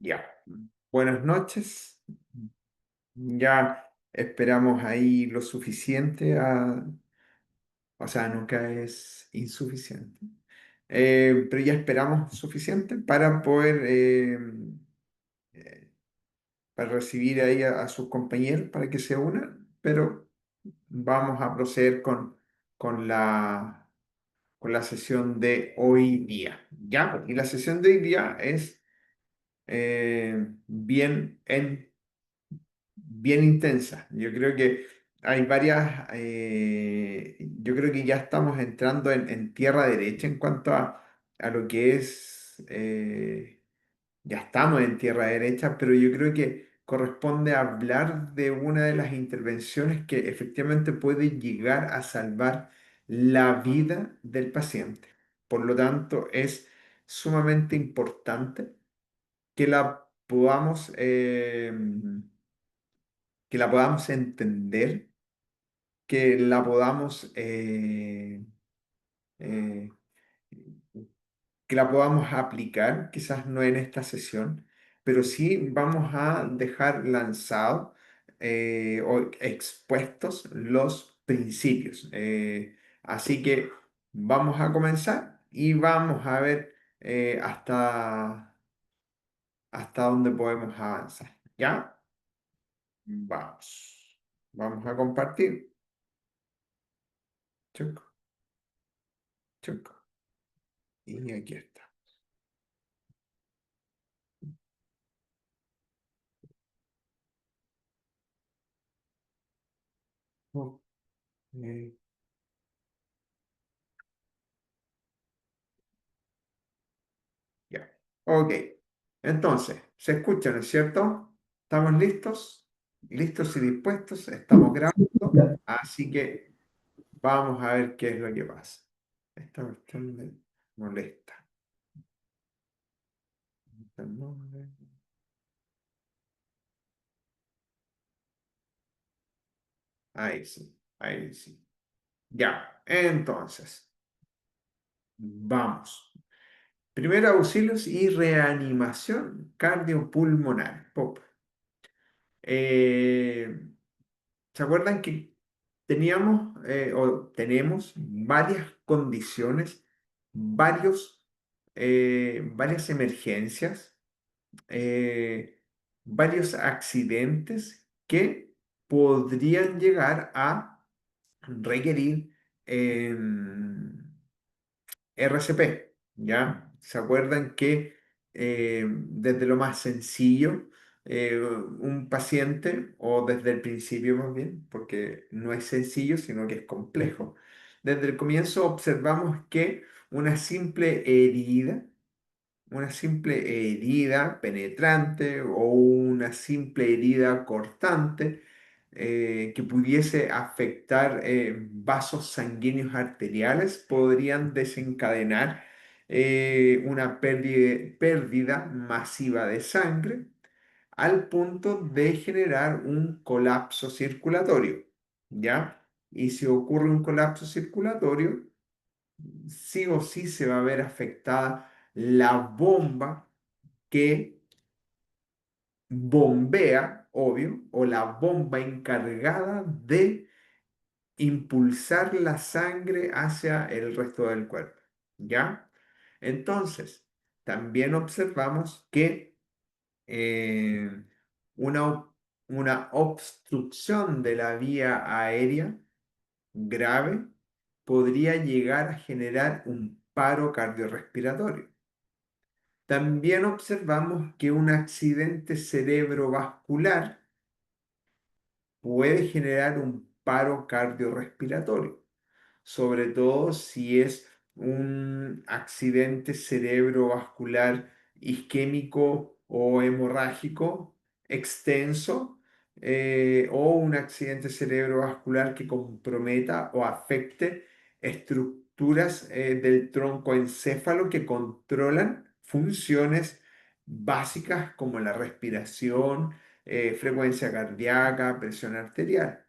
Ya. Buenas noches. Ya esperamos ahí lo suficiente o sea, nunca es insuficiente. Pero ya esperamos suficiente para poder eh, para recibir ahí a sus compañeros para que se unan, pero vamos a proceder con con la sesión de hoy día. ¿Ya? Y la sesión de hoy día es bien intensa. Yo creo que hay yo creo que ya estamos entrando en tierra derecha en cuanto a lo que es, ya estamos en tierra derecha, pero yo creo que corresponde hablar de una de las intervenciones que efectivamente puede llegar a salvar la vida del paciente. Por lo tanto, es sumamente importante que que la podamos entender, que la podamos, eh, que la podamos aplicar, quizás no en esta sesión, pero sí vamos a dejar lanzados o expuestos los principios. Así que vamos a comenzar y vamos a ver hasta dónde podemos avanzar. ¿Ya? Vamos. Vamos a compartir. Chuc, chuc. Y aquí está. Ok, ya. Ok. Entonces, ¿se escucha, no es cierto? ¿Estamos listos? ¿Listos y dispuestos? Estamos grabando. Así que vamos a ver qué es lo que pasa. Esta cuestión me molesta. Ahí sí, ahí sí. Ya, entonces, vamos. Primeros auxilios y reanimación cardiopulmonar. POP. Eh, ¿Se acuerdan que teníamos o tenemos varias condiciones, varios, varias emergencias, eh, varios accidentes que podrían llegar a requerir RCP, ¿ya? ¿Se acuerdan que desde lo más sencillo, un paciente, o desde el principio más bien, porque no es sencillo, sino que es complejo, desde el comienzo observamos que una simple herida penetrante o una simple herida cortante que pudiese afectar vasos sanguíneos arteriales podrían desencadenar una pérdida masiva de sangre al punto de generar un colapso circulatorio, ¿ya? Y si ocurre un colapso circulatorio, sí o sí se va a ver afectada la bomba que bombea, obvio, o la bomba encargada de impulsar la sangre hacia el resto del cuerpo, ¿ya? Entonces, también observamos que eh, una, una obstrucción de la vía aérea grave podría llegar a generar un paro cardiorrespiratorio. También observamos que un accidente cerebrovascular puede generar un paro cardiorrespiratorio, sobre todo si es un accidente cerebrovascular isquémico o hemorrágico extenso, o un accidente cerebrovascular que comprometa o afecte estructuras del tronco encéfalo que controlan funciones básicas como la respiración, frecuencia cardíaca, presión arterial.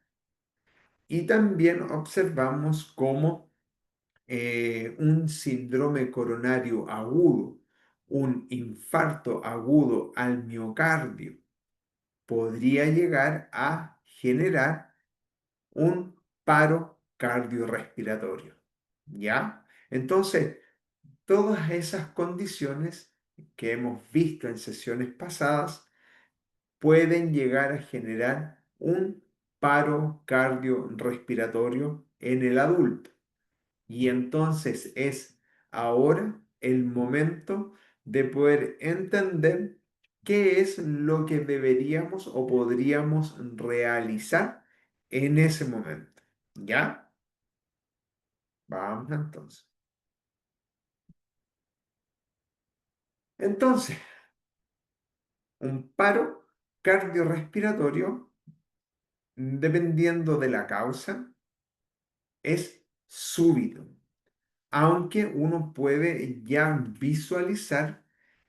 Y también observamos cómo un síndrome coronario agudo un infarto agudo al miocardio podría llegar a generar un paro cardiorrespiratorio. ¿Ya? Entonces, todas esas condiciones que hemos visto en sesiones pasadas pueden llegar a generar un paro cardiorrespiratorio en el adulto. Y entonces es ahora el momento de poder entender qué es lo que deberíamos o podríamos realizar en ese momento. ¿Ya? Vamos entonces. Entonces, un paro cardiorrespiratorio, dependiendo de la causa, es súbito, aunque uno puede ya visualizar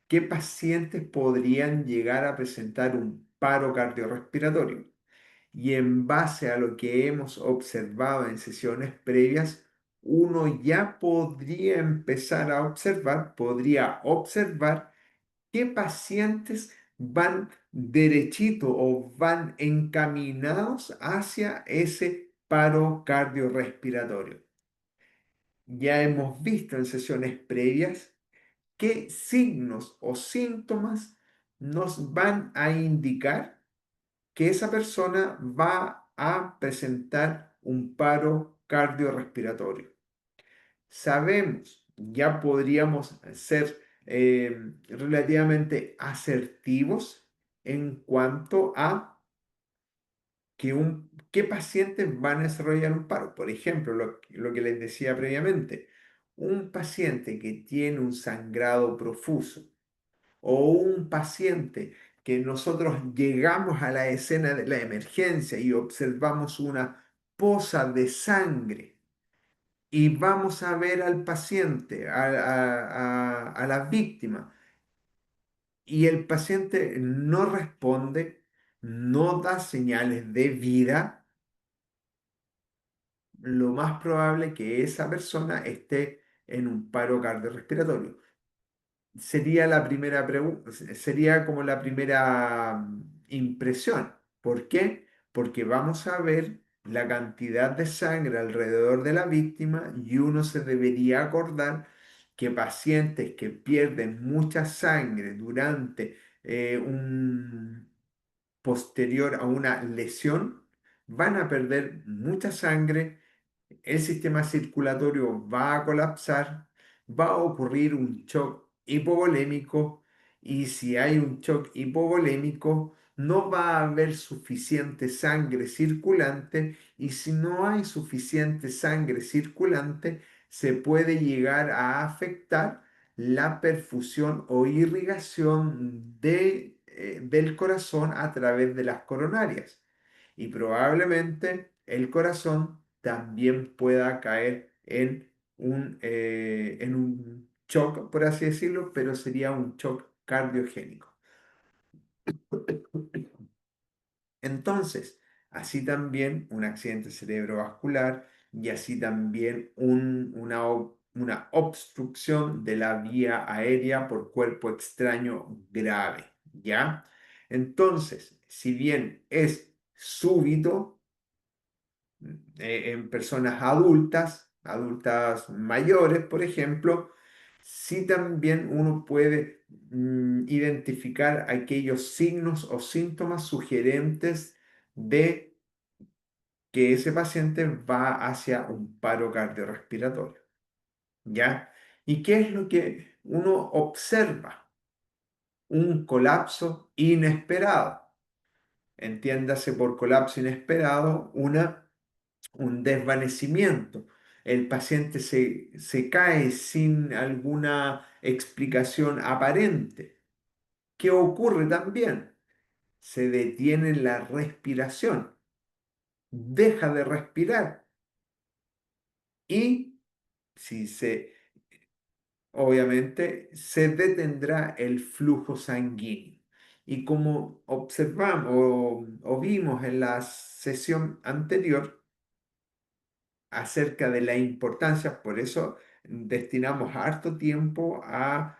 qué pacientes podrían llegar a presentar un paro cardiorrespiratorio. Y en base a lo que hemos observado en sesiones previas, uno ya podría empezar a observar, podría observar qué pacientes van derechito o van encaminados hacia ese paro cardiorrespiratorio. Ya hemos visto en sesiones previas qué signos o síntomas nos van a indicar que esa persona va a presentar un paro cardiorrespiratorio. Sabemos, ya podríamos ser relativamente asertivos en cuanto a qué pacientes van a desarrollar un paro. Por ejemplo, lo que les decía previamente, un paciente que tiene un sangrado profuso o un paciente que nosotros llegamos a la escena de la emergencia y observamos una poza de sangre y vamos a ver al paciente, a la víctima, y el paciente no responde, no da señales de vida, lo más probable es que esa persona esté en un paro cardiorrespiratorio. Sería la primera pregunta, sería como la primera impresión. ¿Por qué? Porque vamos a ver la cantidad de sangre alrededor de la víctima y uno se debería acordar que pacientes que pierden mucha sangre durante un posterior a una lesión van a perder mucha sangre, el sistema circulatorio va a colapsar, va a ocurrir un shock hipovolémico y si hay un shock hipovolémico no va a haber suficiente sangre circulante y si no hay suficiente sangre circulante se puede llegar a afectar la perfusión o irrigación del corazón a través de las coronarias y probablemente el corazón también pueda caer en un shock, por así decirlo, pero sería un shock cardiogénico. Entonces, así también un accidente cerebrovascular y así también una obstrucción de la vía aérea por cuerpo extraño grave, ¿ya? Entonces, si bien es súbito, en personas adultas, adultas mayores, por ejemplo, sí también uno puede identificar aquellos signos o síntomas sugerentes de que ese paciente va hacia un paro cardiorrespiratorio, ¿ya? ¿Y qué es lo que uno observa? Un colapso inesperado. Entiéndase por colapso inesperado un desvanecimiento. El paciente se cae sin alguna explicación aparente. ¿Qué ocurre también? Se detiene la respiración, deja de respirar y si se, obviamente se detendrá el flujo sanguíneo. Y como observamos o vimos en la sesión anterior, acerca de la importancia, por eso destinamos harto tiempo a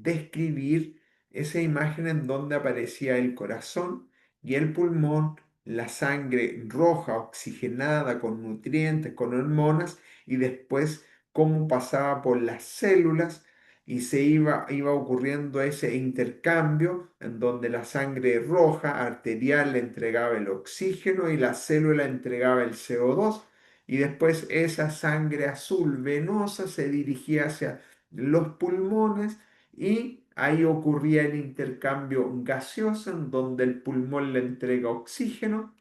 describir esa imagen en donde aparecía el corazón y el pulmón, la sangre roja, oxigenada, con nutrientes, con hormonas, y después cómo pasaba por las células y iba ocurriendo ese intercambio en donde la sangre roja arterial le entregaba el oxígeno y la célula entregaba el CO2, y después esa sangre azul venosa se dirigía hacia los pulmones y ahí ocurría el intercambio gaseoso en donde el pulmón le entrega oxígeno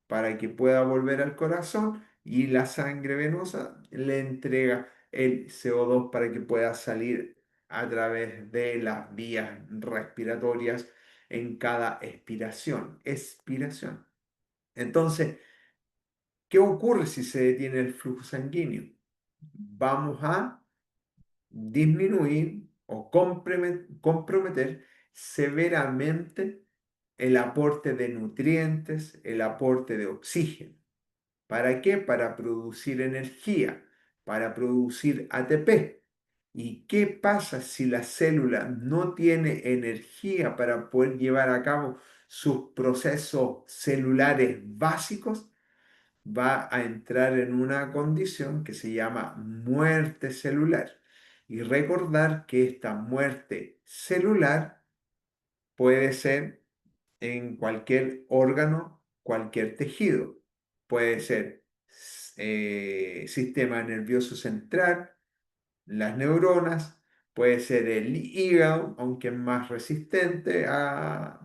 para que pueda volver al corazón y la sangre venosa le entrega el CO2 para que pueda salir a través de las vías respiratorias en cada expiración. Entonces, ¿qué ocurre si se detiene el flujo sanguíneo? Vamos a disminuir o comprometer severamente el aporte de nutrientes, el aporte de oxígeno. ¿Para qué? Para producir energía, para producir ATP. ¿Y qué pasa si la célula no tiene energía para poder llevar a cabo sus procesos celulares básicos? Va a entrar en una condición que se llama muerte celular. Y recordar que esta muerte celular puede ser en cualquier órgano, cualquier tejido. Puede ser sistema nervioso central, las neuronas, puede ser el hígado, aunque es más resistente a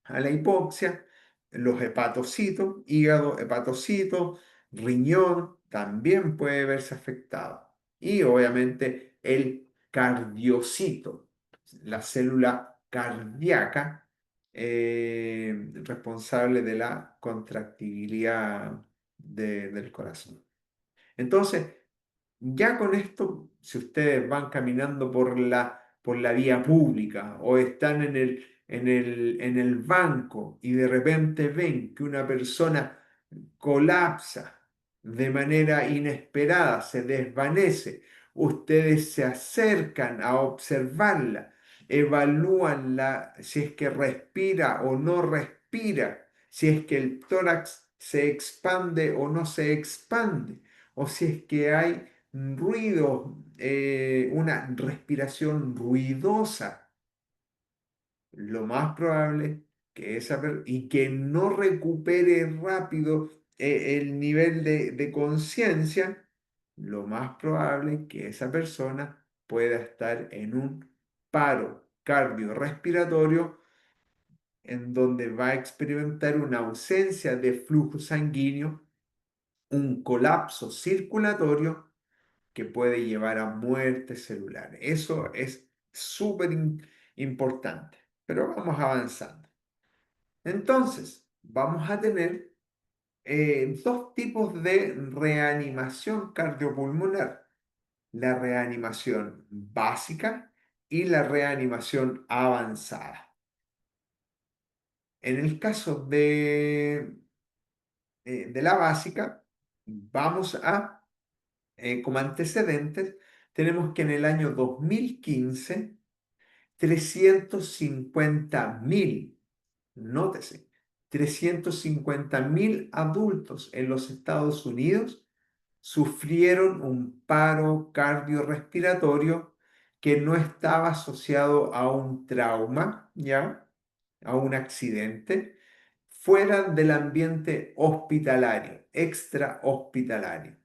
la hipoxia, los hepatocitos, hígado, hepatocitos, riñón, también puede verse afectado. Y obviamente el cardiocito, la célula cardíaca, responsable de la contractibilidad del corazón. Entonces, ya con esto, si ustedes van caminando por la vía pública o están en el banco y de repente ven que una persona colapsa de manera inesperada, se desvanece, ustedes se acercan a observarla, evalúan si es que respira o no respira, si es que el tórax se expande o no se expande, o si es que hay ruido, una respiración ruidosa, lo más probable que y que no recupere rápido el nivel de conciencia, lo más probable que esa persona pueda estar en un paro cardiorrespiratorio en donde va a experimentar una ausencia de flujo sanguíneo, un colapso circulatorio que puede llevar a muerte celular. Eso es súper importante, pero vamos avanzando. Entonces, vamos a tener dos tipos de reanimación cardiopulmonar: la reanimación básica y la reanimación avanzada. En el caso de la básica, vamos a, como antecedentes, tenemos que en el año 2015 350.000, nótese, 350.000 adultos en los Estados Unidos sufrieron un paro cardiorrespiratorio que no estaba asociado a un trauma, ¿ya? A un accidente, fuera del ambiente hospitalario, extrahospitalario.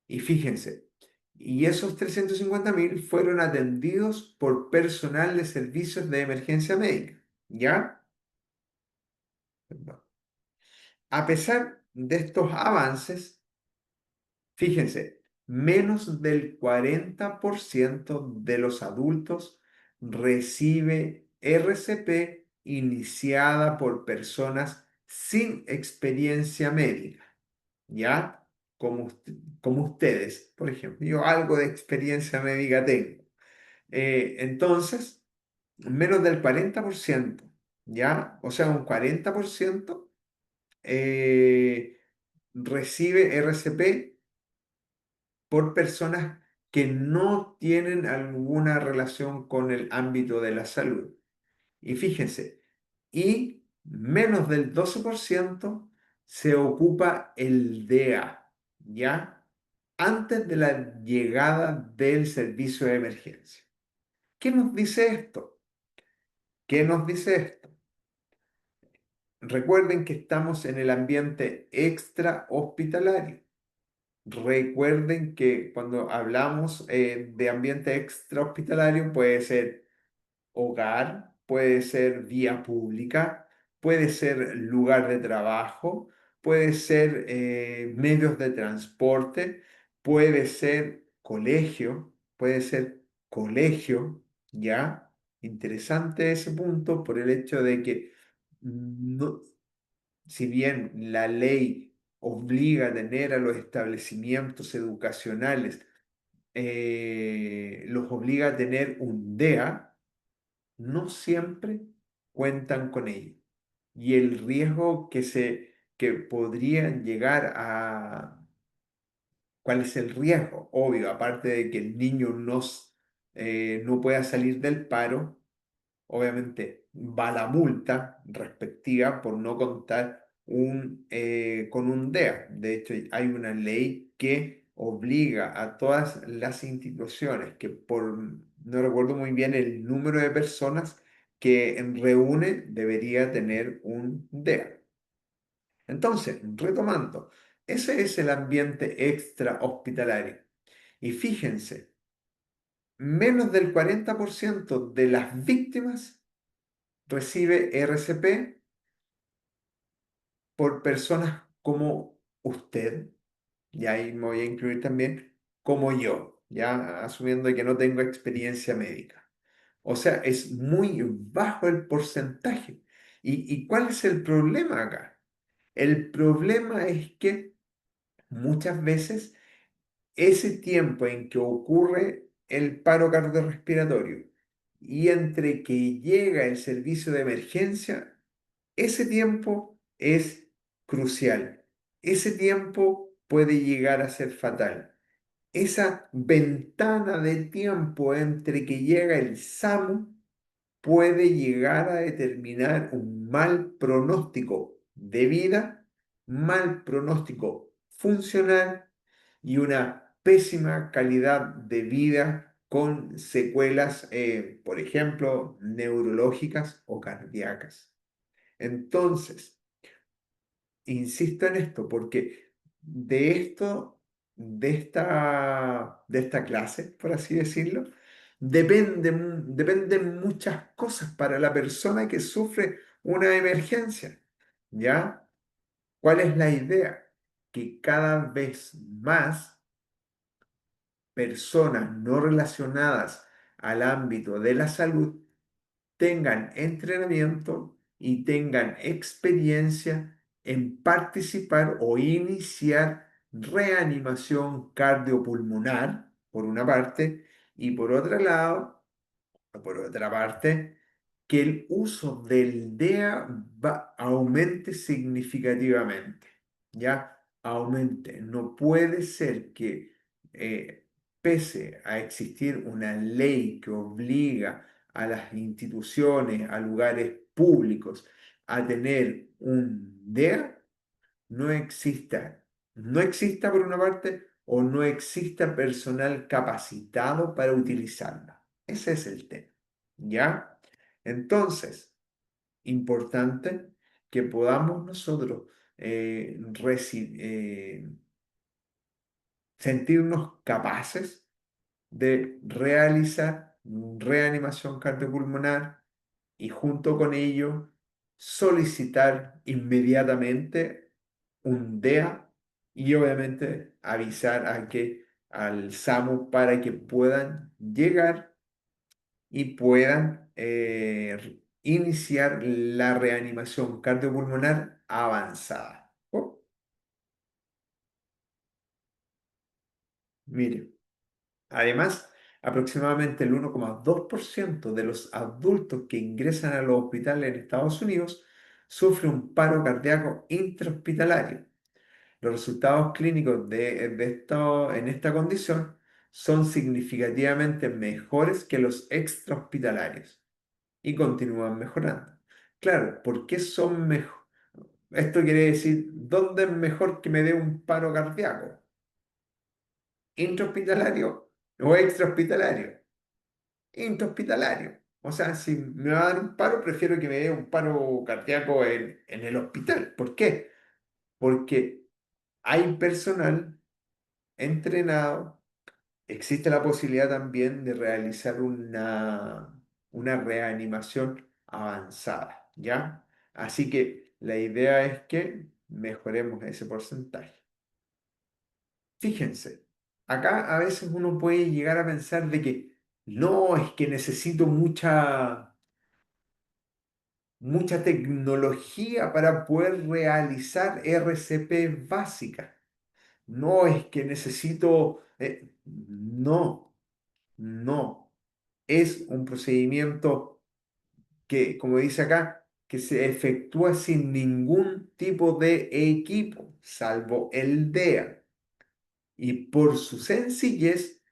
Y fíjense, y esos 350.000 fueron atendidos por personal de servicios de emergencia médica, ¿ya? Perdón. A pesar de estos avances, fíjense, menos del 40% de los adultos recibe RCP iniciada por personas sin experiencia médica, ¿ya? Como ustedes, por ejemplo. Yo algo de experiencia médica tengo. Entonces, menos del 40%, ¿ya? O sea, un 40% recibe RCP por personas que no tienen alguna relación con el ámbito de la salud. Y fíjense, y menos del 12% se ocupa el DEA, ¿ya? Antes de la llegada del servicio de emergencia. ¿Qué nos dice esto? ¿Qué nos dice esto? Recuerden que estamos en el ambiente extra hospitalario. Recuerden que cuando hablamos de ambiente extra hospitalario puede ser hogar, puede ser vía pública, puede ser lugar de trabajo, puede ser medios de transporte, puede ser colegio, ¿ya? Interesante ese punto por el hecho de que no, si bien la ley obliga a tener a los establecimientos educacionales, los obliga a tener un DEA, no siempre cuentan con ello. Y el riesgo que podrían llegar a... ¿Cuál es el riesgo? Obvio, aparte de que el niño no pueda salir del paro, obviamente va la multa respectiva por no contar con un DEA. De hecho, hay una ley que obliga a todas las instituciones no recuerdo muy bien el número de personas que reúne, debería tener un DEA. Entonces, retomando, ese es el ambiente extra hospitalario. Y fíjense, menos del 40% de las víctimas recibe RCP por personas como usted, y ahí me voy a incluir también, como yo, ya asumiendo que no tengo experiencia médica. O sea, es muy bajo el porcentaje. ¿Y cuál es el problema acá? El problema es que muchas veces ese tiempo en que ocurre el paro cardiorrespiratorio y entre que llega el servicio de emergencia, ese tiempo es crucial. Ese tiempo puede llegar a ser fatal. Esa ventana de tiempo entre que llega el SAMU puede llegar a determinar un mal pronóstico de vida, mal pronóstico funcional y una pésima calidad de vida con secuelas, por ejemplo, neurológicas o cardíacas. Entonces, insisto en esto porque de esto, de esta clase, por así decirlo, dependen muchas cosas para la persona que sufre una emergencia. ¿Ya? ¿Cuál es la idea? Que cada vez más personas no relacionadas al ámbito de la salud tengan entrenamiento y tengan experiencia en participar o iniciar reanimación cardiopulmonar, por una parte, y por otra parte, que el uso del DEA aumente significativamente, ¿ya? Aumente. No puede ser que, pese a existir una ley que obliga a las instituciones, a lugares públicos, a tener un DEA, no exista, no exista por una parte o no exista personal capacitado para utilizarla. Ese es el tema, ¿ya? Entonces, importante que podamos nosotros sentirnos capaces de realizar reanimación cardiopulmonar y junto con ello solicitar inmediatamente un DEA y obviamente avisar al SAMU para que puedan llegar y puedan iniciar la reanimación cardiopulmonar avanzada. Oh, mire. Además, aproximadamente el 1,2% de los adultos que ingresan a los hospitales en Estados Unidos sufre un paro cardíaco intrahospitalario. Los resultados clínicos en esta condición son significativamente mejores que los extrahospitalarios y continúan mejorando. Claro, ¿por qué son mejor? Esto quiere decir, ¿dónde es mejor que me dé un paro cardíaco? ¿Intrahospitalario o extrahospitalario? Intrahospitalario. O sea, si me va a dar un paro, prefiero que me dé un paro cardíaco en el hospital. ¿Por qué? Porque hay personal entrenado. Existe la posibilidad también de realizar una reanimación avanzada, ¿ya? Así que la idea es que mejoremos ese porcentaje. Fíjense, acá a veces uno puede llegar a pensar de que no, es que necesito mucha tecnología para poder realizar RCP básica. No, es que necesito... no, no. Es un procedimiento que, como dice acá, que se efectúa sin ningún tipo de equipo, salvo el DEA. Y por su sencillez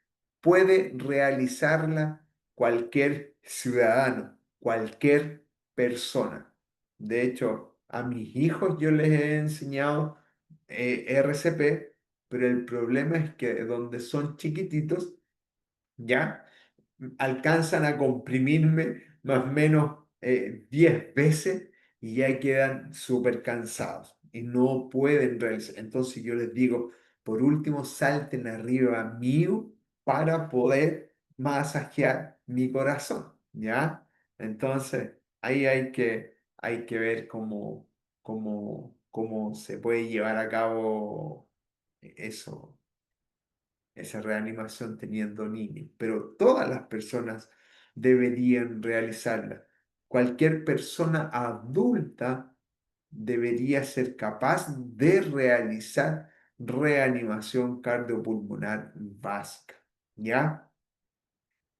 puede realizarla cualquier ciudadano, cualquier persona. De hecho, a mis hijos yo les he enseñado RCP, pero el problema es que donde son chiquititos, ¿ya? Alcanzan a comprimirme más o menos 10 veces y ya quedan súper cansados y no pueden realizar. Entonces yo les digo, por último, salten arriba mío para poder masajear mi corazón, ¿ya? Entonces ahí hay que ver cómo se puede llevar a cabo eso, esa reanimación teniendo niños, pero todas las personas deberían realizarla. Cualquier persona adulta debería ser capaz de realizar reanimación cardiopulmonar básica, ¿ya?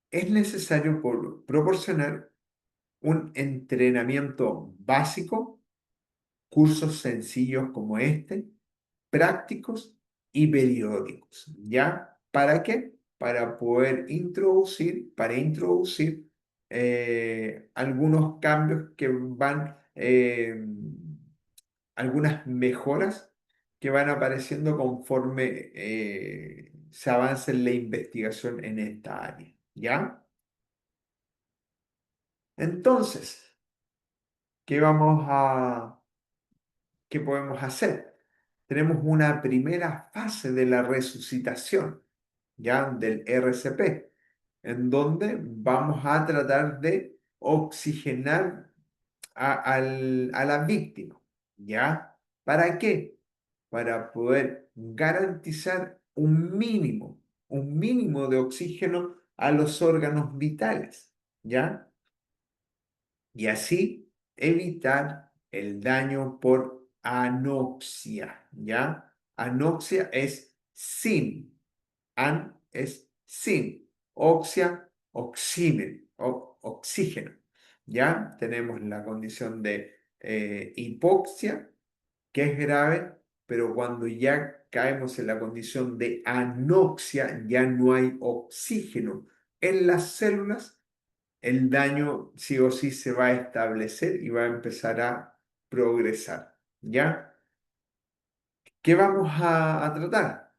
Es necesario proporcionar un entrenamiento básico, cursos sencillos como este, prácticos y periódicos, ¿ya? ¿Para qué? Para poder introducir algunos cambios que van, algunas mejoras que van apareciendo conforme se avanza en la investigación en esta área, ¿ya? Entonces, ¿qué vamos a, ¿qué podemos hacer? Tenemos una primera fase de la resucitación, ya del RCP, en donde vamos a tratar de oxigenar a la víctima, ¿ya? ¿Para qué? Para poder garantizar un mínimo de oxígeno a los órganos vitales, ¿ya? Y así evitar el daño por anoxia, ¿ya? Anoxia es sin, an es sin, oxia, oxígeno, ¿ya? Tenemos la condición de hipoxia, que es grave, pero cuando ya caemos en la condición de anoxia, ya no hay oxígeno en las células, el daño sí o sí se va a establecer y va a empezar a progresar, ¿ya? ¿Qué vamos a tratar?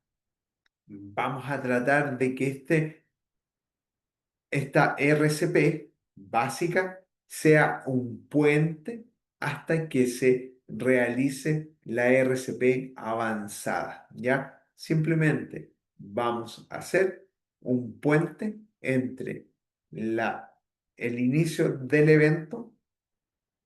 Vamos a tratar de que esta RCP básica sea un puente hasta que se realice la RCP avanzada, ¿ya? Simplemente vamos a hacer un puente entre el inicio del evento.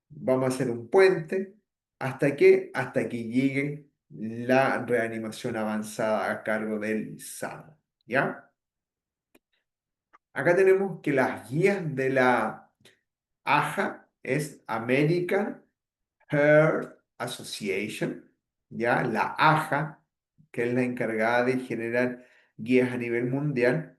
Vamos a hacer un puente. ¿Hasta qué? Hasta que llegue la reanimación avanzada a cargo del SAMO, ¿ya? Acá tenemos que las guías de la AHA es American Heart Association, ¿ya? La AHA, que es la encargada de generar guías a nivel mundial,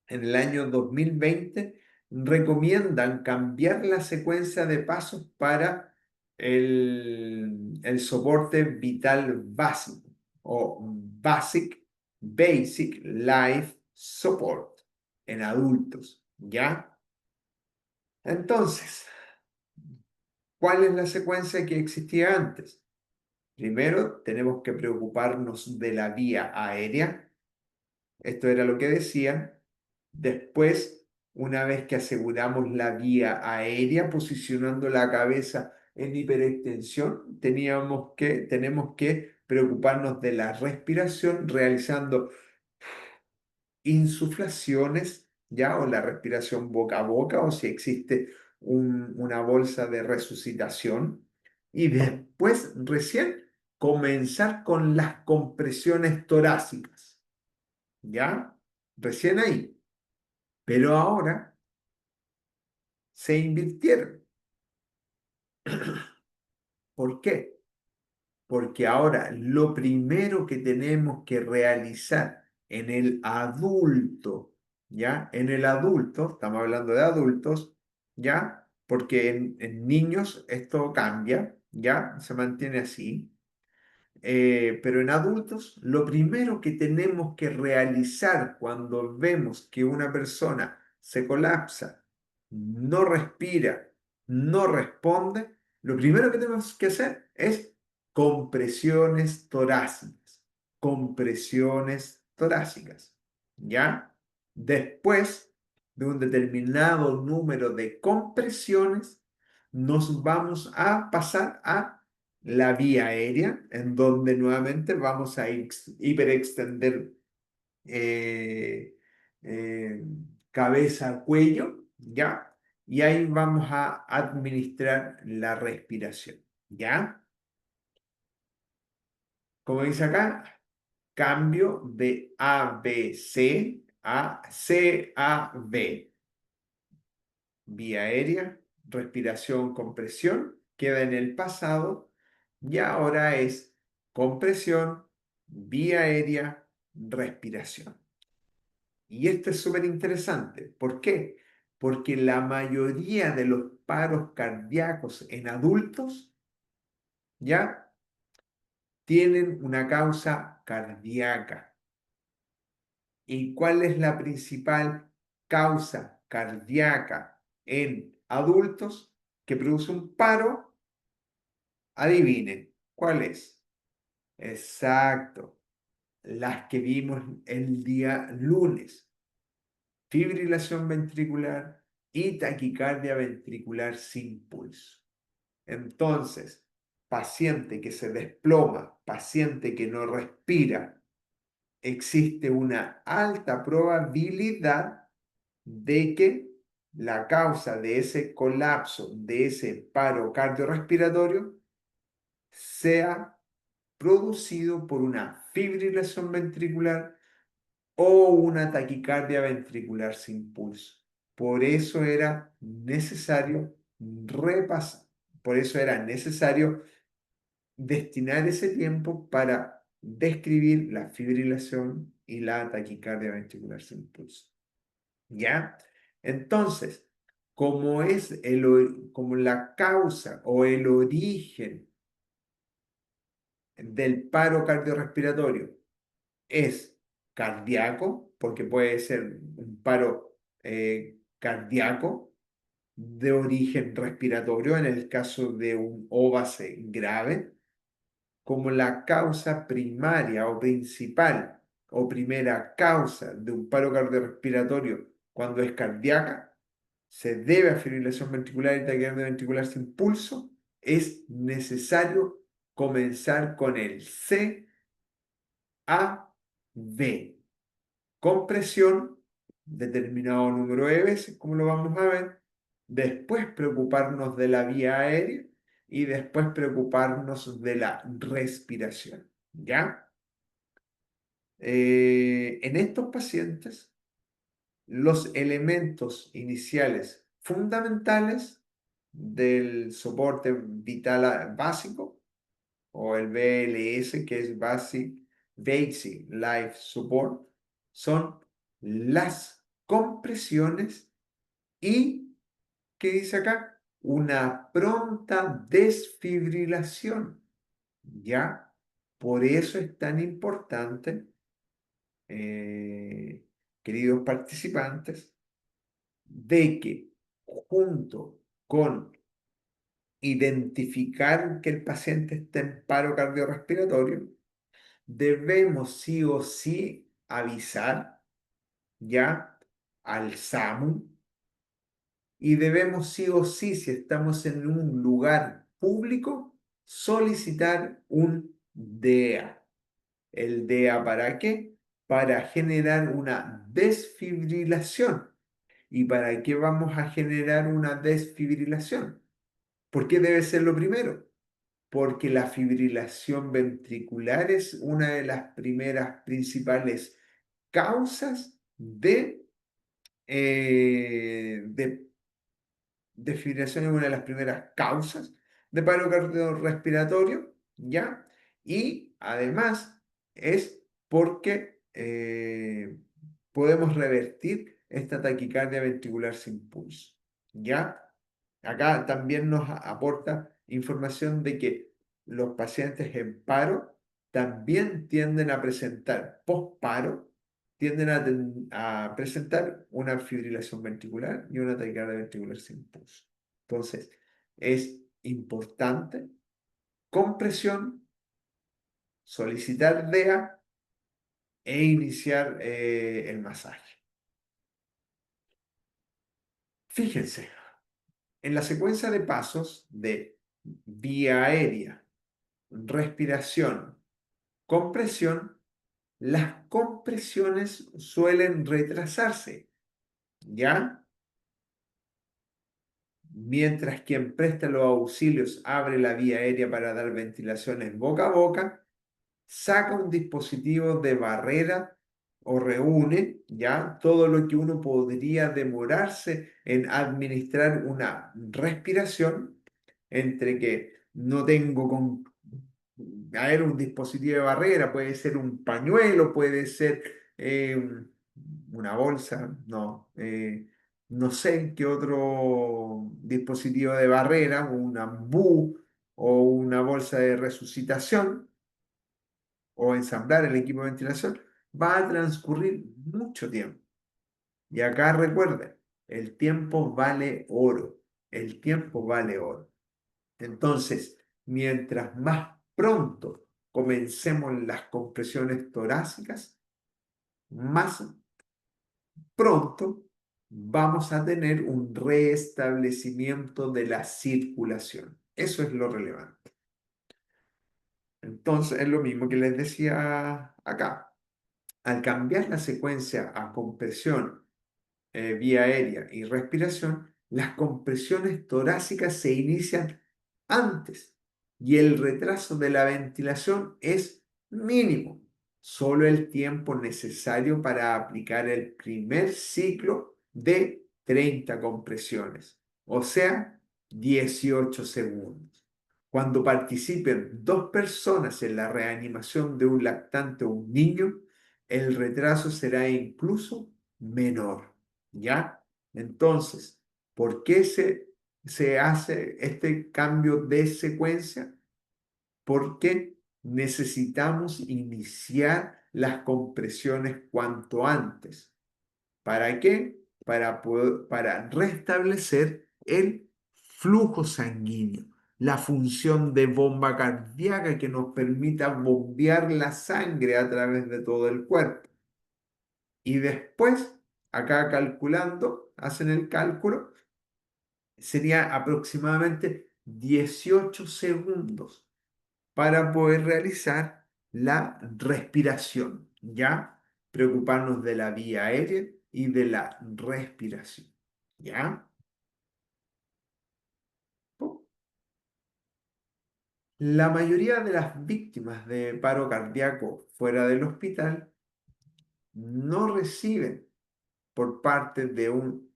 en el año 2020 recomiendan cambiar la secuencia de pasos para el soporte vital básico o Basic Life support en adultos, ¿ya? Entonces, ¿cuál es la secuencia que existía antes? Primero, tenemos que preocuparnos de la vía aérea. Esto era lo que decía. Después, una vez que aseguramos la vía aérea, posicionando la cabeza en hiperextensión, tenemos que preocuparnos de la respiración, realizando insuflaciones, ¿ya? O la respiración boca a boca, o si existe una bolsa de resucitación. Y después, recién, comenzar con las compresiones torácicas, ¿ya? Recién ahí. Pero ahora se invirtieron. ¿Por qué? Porque ahora lo primero que tenemos que realizar en el adulto, ¿ya? En el adulto, estamos hablando de adultos, ¿ya? Porque en niños esto cambia, ¿ya? Se mantiene así. Pero en adultos, lo primero que tenemos que realizar cuando vemos que una persona se colapsa, no respira, no responde, lo primero que tenemos que hacer es compresiones torácicas, compresiones torácicas, ¿ya? Después de un determinado número de compresiones, nos vamos a pasar a la vía aérea, en donde nuevamente vamos a hiperextender eh, eh, cabeza, cuello, ¿ya? Y ahí vamos a administrar la respiración, ¿ya? Como dice acá, cambio de A, B, C a C, A, B. Vía aérea, respiración, compresión, queda en el pasado y ahora es compresión, vía aérea, respiración. Y esto es súper interesante. ¿Por qué? Porque la mayoría de los paros cardíacos en adultos ya tienen una causa cardíaca. ¿Y cuál es la principal causa cardíaca en adultos que produce un paro? Adivinen, ¿cuál es? Exacto, las que vimos el día lunes. Fibrilación ventricular y taquicardia ventricular sin pulso. Entonces, paciente que se desploma, paciente que no respira, existe una alta probabilidad de que la causa de ese colapso, de ese paro cardiorrespiratorio, sea producido por una fibrilación ventricular o una taquicardia ventricular sin pulso. Por eso era necesario repasar, por eso era necesario destinar ese tiempo para describir la fibrilación y la taquicardia ventricular sin pulso. ¿Ya? Entonces, como la causa o el origen del paro cardiorrespiratorio es cardíaco, porque puede ser un paro cardíaco de origen respiratorio en el caso de un óbase grave, como la causa primaria o principal o primera causa de un paro cardiorrespiratorio cuando es cardíaca, se debe a fibrilación ventricular y taquicardia ventricular sin pulso, es necesario comenzar con el CAV. Compresión, determinado número de veces, como lo vamos a ver. Después preocuparnos de la vía aérea y después preocuparnos de la respiración. ¿Ya? En estos pacientes, los elementos iniciales fundamentales del soporte vital básico o el BLS, que es Basic Life Support, son las compresiones y, ¿qué dice acá? Una pronta desfibrilación, ¿ya? Por eso es tan importante eh, queridos participantes, de que junto con identificar que el paciente está en paro cardiorrespiratorio, debemos sí o sí avisar ya al SAMU y debemos sí o sí, si estamos en un lugar público, solicitar un DEA. ¿El DEA para qué? Para generar una desfibrilación. ¿Y para qué vamos a generar una desfibrilación? ¿Por qué debe ser lo primero? Porque la fibrilación ventricular es una de las primeras principales causas de desfibrilación es una de las primeras causas de paro cardiorrespiratorio, ¿ya? Y además es porque podemos revertir esta taquicardia ventricular sin pulso, ¿ya? Acá también nos aporta información de que los pacientes en paro también tienden a presentar posparo, tienden a presentar una fibrilación ventricular y una taquicardia ventricular sin pulso. Entonces, es importante compresión, solicitar DEA e iniciar el masaje. Fíjense, en la secuencia de pasos de vía aérea, respiración, compresión, las compresiones suelen retrasarse, ¿ya? Mientras quien presta los auxilios abre la vía aérea para dar ventilaciones boca a boca, saca un dispositivo de barrera o reúne ya todo lo que uno podría demorarse en administrar una respiración entre que no tengo con a ver, un dispositivo de barrera, puede ser un pañuelo, puede ser una bolsa, no, no sé qué otro dispositivo de barrera, un ambú o una bolsa de resucitación o ensamblar el equipo de ventilación, va a transcurrir mucho tiempo. Y acá recuerden, el tiempo vale oro, el tiempo vale oro. Entonces, mientras más pronto comencemos las compresiones torácicas, más pronto vamos a tener un restablecimiento de la circulación. Eso es lo relevante. Entonces, es lo mismo que les decía acá. Al cambiar la secuencia a compresión vía aérea y respiración, las compresiones torácicas se inician antes y el retraso de la ventilación es mínimo, solo el tiempo necesario para aplicar el primer ciclo de 30 compresiones, o sea, 18 segundos. Cuando participen dos personas en la reanimación de un lactante o un niño, el retraso será incluso menor. ¿Ya? Entonces, ¿por qué se hace este cambio de secuencia? Porque necesitamos iniciar las compresiones cuanto antes. ¿Para qué? Para restablecer el flujo sanguíneo, la función de bomba cardíaca que nos permita bombear la sangre a través de todo el cuerpo. Y después, acá calculando, hacen el cálculo, sería aproximadamente 18 segundos para poder realizar la respiración, ¿ya? Preocuparnos de la vía aérea y de la respiración, ¿ya? La mayoría de las víctimas de paro cardíaco fuera del hospital no reciben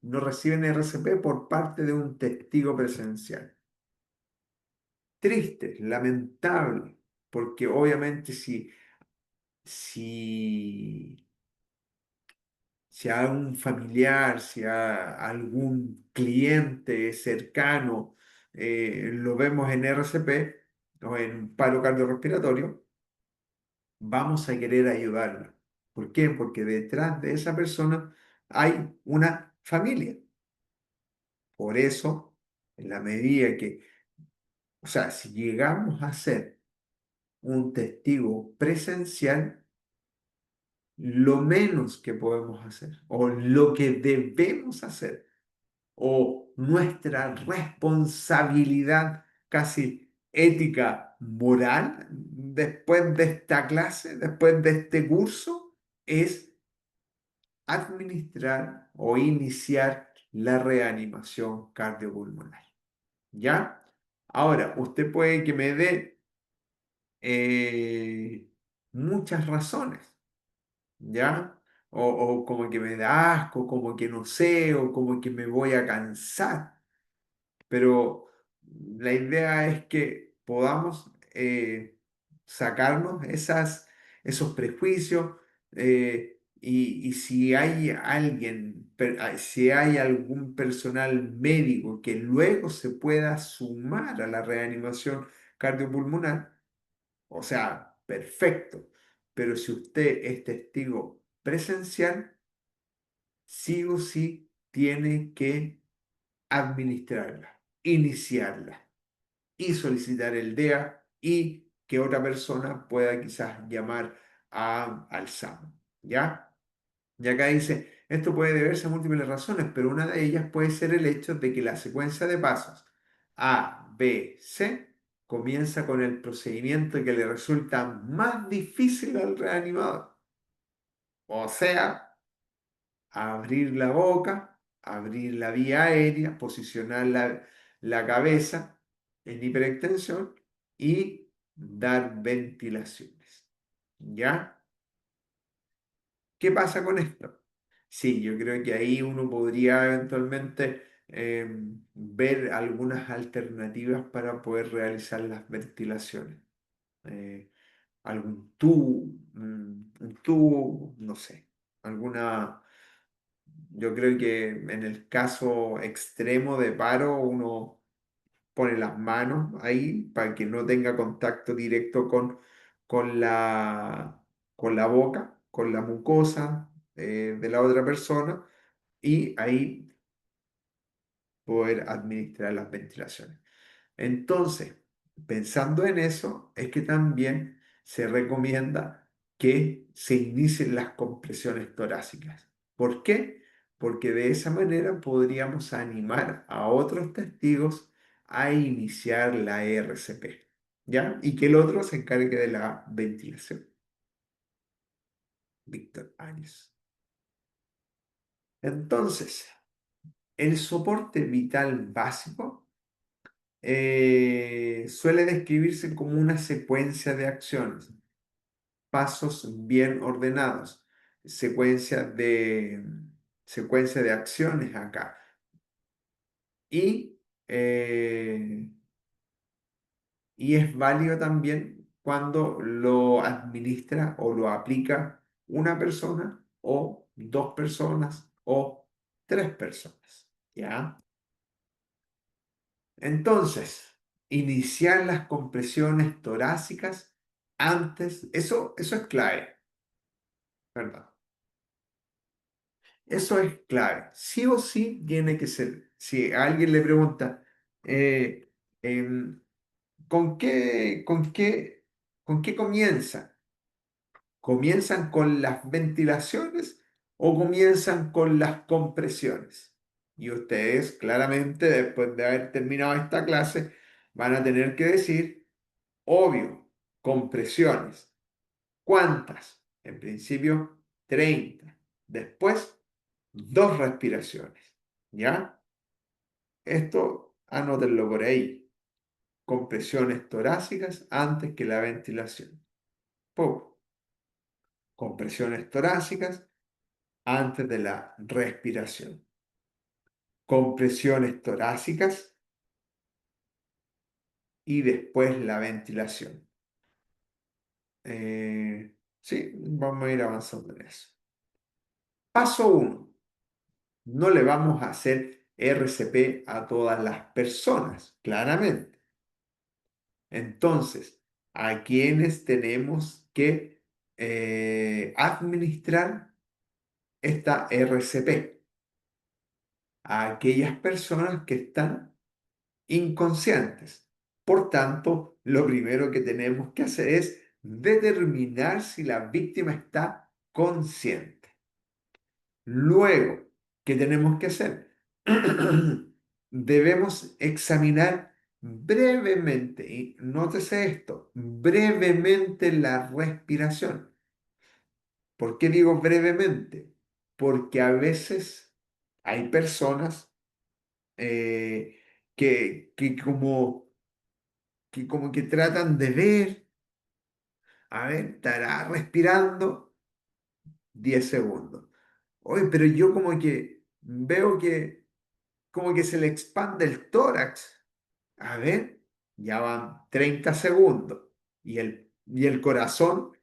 no reciben RCP por parte de un testigo presencial. Triste, lamentable, porque obviamente si, si a un familiar, si a algún cliente cercano lo vemos en RCP o en paro cardiorrespiratorio, vamos a querer ayudarlo. ¿Por qué? Porque detrás de esa persona hay una familia. Por eso, en la medida que, o sea, si llegamos a ser un testigo presencial, lo menos que podemos hacer o lo que debemos hacer o nuestra responsabilidad casi ética, moral, después de esta clase, después de este curso, es administrar o iniciar la reanimación cardiopulmonar. ¿Ya? Ahora, usted puede que me dé eh, muchas razones, ¿ya? O como que me da asco, como que no sé, o como que me voy a cansar. Pero la idea es que podamos sacarnos esos prejuicios y si hay alguien, si hay algún personal médico que luego se pueda sumar a la reanimación cardiopulmonar, o sea, perfecto. Pero si usted es testigo presencial, sí o sí tiene que administrarla, iniciarla y solicitar el DEA y que otra persona pueda quizás llamar al SAMU. ¿Ya? Y acá dice, esto puede deberse a múltiples razones, pero una de ellas puede ser el hecho de que la secuencia de pasos A, B, C comienza con el procedimiento que le resulta más difícil al reanimador. O sea, abrir la boca, abrir la vía aérea, posicionar la cabeza en hiperextensión y dar ventilaciones. ¿Ya? ¿Qué pasa con esto? Sí, yo creo que ahí uno podría eventualmente ver algunas alternativas para poder realizar las ventilaciones. Eh, algún tubo, un tubo, no sé, alguna. Yo creo que en el caso extremo de paro, uno pone las manos ahí para que no tenga contacto directo con con la boca, con la mucosa de la otra persona y ahí poder administrar las ventilaciones. Entonces, pensando en eso, es que también se recomienda que se inicien las compresiones torácicas. ¿Por qué? Porque de esa manera podríamos animar a otros testigos a iniciar la RCP, ¿ya? Y que el otro se encargue de la ventilación. Víctor Áñez. Entonces, el soporte vital básico suele describirse como una secuencia de acciones, pasos bien ordenados, secuencia de, secuencia de acciones acá. Y, eh, y es válido también cuando lo administra o lo aplica una persona o dos personas o tres personas. ¿Ya? Entonces, iniciar las compresiones torácicas antes, eso es clave, ¿verdad? Eso es clave. Sí o sí tiene que ser. Si a alguien le pregunta, eh, em, ¿con con qué comienza? ¿Comienzan con las ventilaciones o comienzan con las compresiones? Y ustedes, claramente, después de haber terminado esta clase, van a tener que decir, obvio, compresiones. ¿Cuántas? En principio, 30. Después, dos respiraciones. ¿Ya? Esto anótenlo por ahí. Compresiones torácicas antes que la ventilación. Poco. Compresiones torácicas antes de la respiración. Compresiones torácicas y después la ventilación. Sí, vamos a ir avanzando en eso. Paso uno. No le vamos a hacer RCP a todas las personas, claramente. Entonces, ¿a quiénes tenemos que administrar esta RCP a aquellas personas que están inconscientes. Por tanto, lo primero que tenemos que hacer es determinar si la víctima está consciente. Luego, ¿qué tenemos que hacer? Debemos examinar brevemente, y nótese esto, brevemente la respiración. ¿Por qué digo brevemente? Porque a veces hay personas eh, que como que tratan de ver, a ver, estará respirando 10 segundos. Oye, pero yo como que veo que como que se le expande el tórax. A ver, ya van 30 segundos y el corazón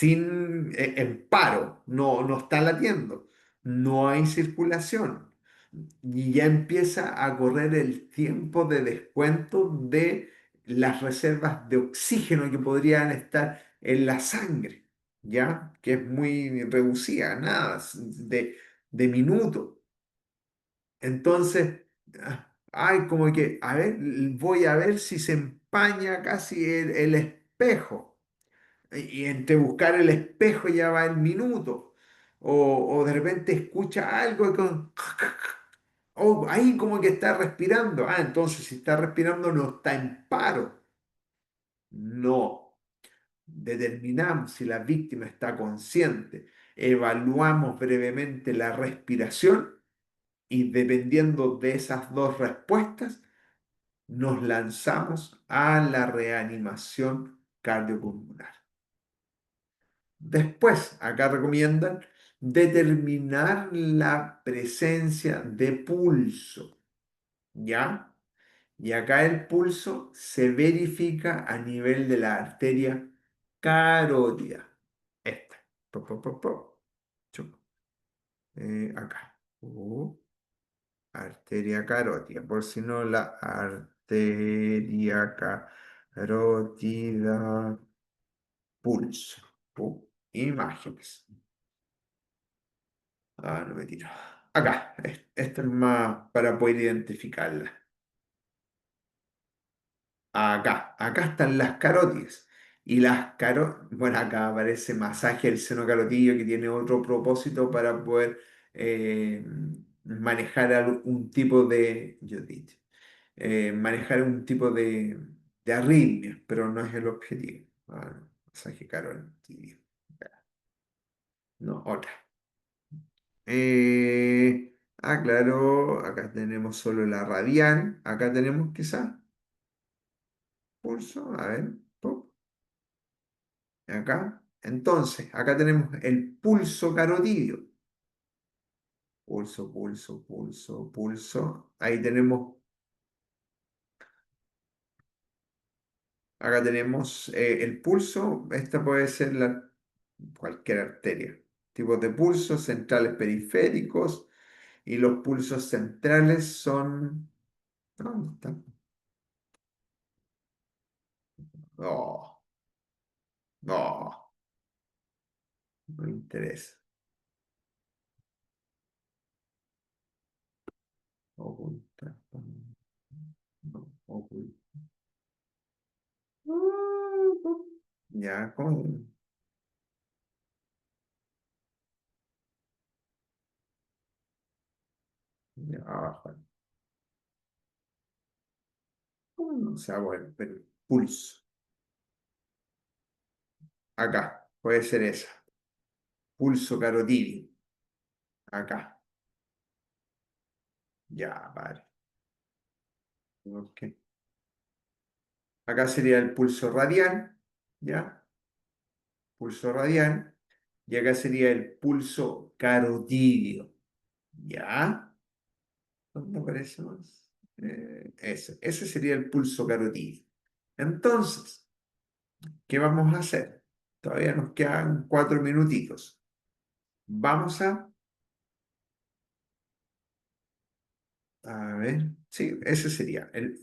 en paro, no está latiendo, no hay circulación y ya empieza a correr el tiempo de descuento de las reservas de oxígeno que podrían estar en la sangre, ¿ya? Que es muy reducida, nada, de minutos. Entonces, ay, como que, a ver, voy a ver si se empaña casi el espejo. Y entre buscar el espejo ya va el minuto. O de repente escucha algo y oh, ahí como que está respirando. Ah, entonces si está respirando no está en paro. No. Determinamos si la víctima está consciente. Evaluamos brevemente la respiración y dependiendo de esas dos respuestas, nos lanzamos a la reanimación cardiopulmonar. Después, acá recomiendan determinar la presencia de pulso, ¿ya? Y acá el pulso se verifica a nivel de la arteria carótida. Esta. Po, po, po, po. Chup. Acá. Arteria carótida. Por si no, la arteria carótida, pulso. Imágenes. Ah, no me tiro. Acá, esto es más para poder identificarla. Acá están las carótidas. Y bueno, acá aparece masaje del seno carotillo que tiene otro propósito para poder manejar un tipo de, yo dije, manejar un tipo de arritmia, pero no es el objetivo. Ah, no, masaje carotillo. No, otra. Claro, acá tenemos solo la radial. Acá tenemos quizá pulso. A ver, pop, acá. Entonces, acá tenemos el pulso carotidio. Pulso, pulso, pulso, pulso. Ahí tenemos, acá tenemos el pulso. Esta puede ser cualquier arteria. Tipos de pulsos centrales periféricos. Y los pulsos centrales son. ¿Dónde están? No, no, no me interesa. Oculta. No, oculta. Ya, ya, abajo. O sea, bueno, pero pulso. Acá, puede ser esa. Pulso carotidio. Acá. Ya, vale. Ok. Acá sería el pulso radial. Ya, pulso radial. Y acá sería el pulso carotidio. Ya. ¿Dónde aparece más? Ese sería el pulso carotidio. Entonces, ¿qué vamos a hacer? Todavía nos quedan 4 minutitos. Vamos a ver, sí, ese sería el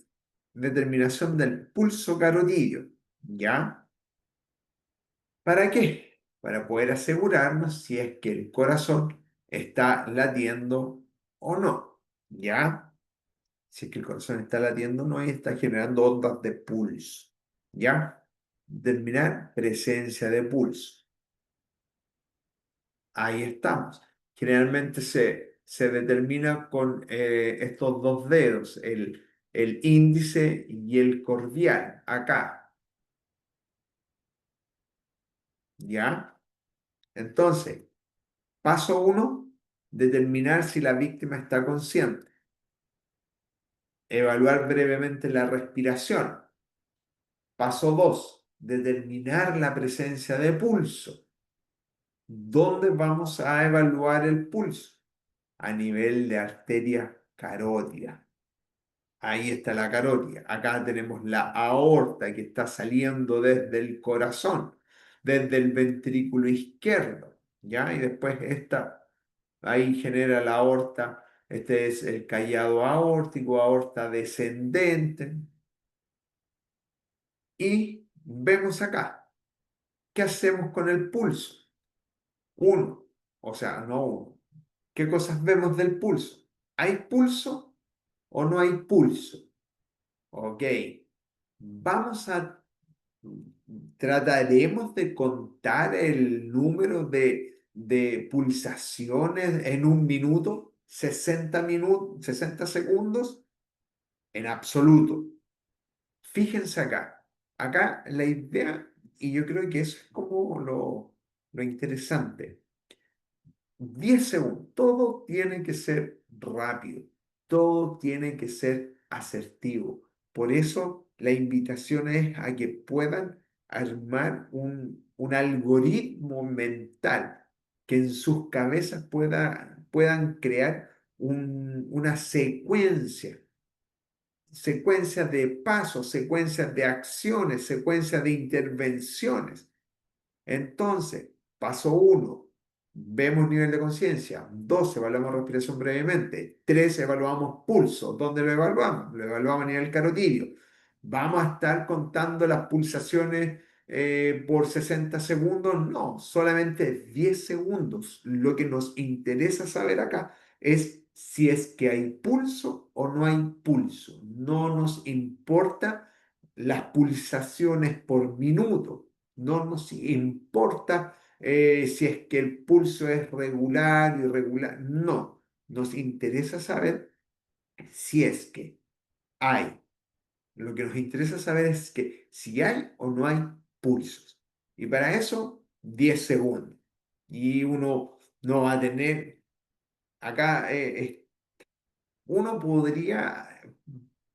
determinación del pulso carotidio, ¿ya? ¿Para qué? Para poder asegurarnos si es que el corazón está latiendo o no. ¿Ya? Si es que el corazón está latiendo o no y está generando ondas de pulso. ¿Ya? Determinar presencia de pulso. Ahí estamos. Generalmente se determina con estos dos dedos, el índice y el cordial, acá. ¿Ya? Entonces, paso uno, determinar si la víctima está consciente. Evaluar brevemente la respiración. Paso 2, determinar la presencia de pulso. ¿Dónde vamos a evaluar el pulso? A nivel de arteria carótida. Ahí está la carótida. Acá tenemos la aorta que está saliendo desde el corazón, desde el ventrículo izquierdo. ¿Ya? Y después esta, ahí genera la aorta. Este es el callado aórtico, aorta descendente. Y vemos acá, ¿qué hacemos con el pulso? Uno, o sea, no uno. ¿Qué cosas vemos del pulso? ¿Hay pulso o no hay pulso? Ok, vamos a, trataremos de contar el número de pulsaciones en un minuto, 60 segundos, en absoluto. Fíjense acá, acá la idea, y yo creo que eso es como lo interesante. 10 segundos. Todo tiene que ser rápido. Todo tiene que ser asertivo. Por eso la invitación es a que puedan armar un algoritmo mental que en sus cabezas puedan crear una secuencia de pasos, secuencias de acciones, secuencias de intervenciones. Entonces, paso uno, vemos nivel de conciencia. 2, evaluamos respiración brevemente. 3, evaluamos pulso. ¿Dónde lo evaluamos? Lo evaluamos a nivel carotidio. ¿Vamos a estar contando las pulsaciones por 60 segundos? No, solamente 10 segundos. Lo que nos interesa saber acá es si es que hay pulso o no hay pulso. No nos importa las pulsaciones por minuto. No nos importa si es que el pulso es regular, irregular. No, nos interesa saber si es que hay. Lo que nos interesa saber es que si hay o no hay pulsos. Y para eso, 10 segundos. Y uno no va a tener, acá uno podría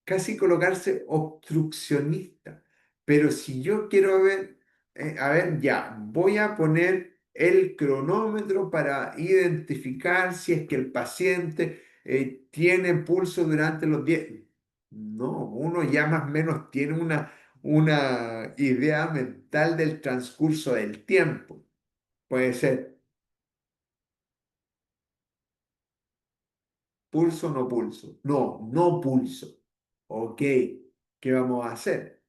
casi colocarse obstruccionista, pero si yo quiero ver, a ver, ya, voy a poner el cronómetro para identificar si es que el paciente tiene pulso durante los 10. No, uno ya más o menos tiene una idea mental del transcurso del tiempo. Puede ser pulso o no pulso. No, no pulso. Ok, ¿qué vamos a hacer?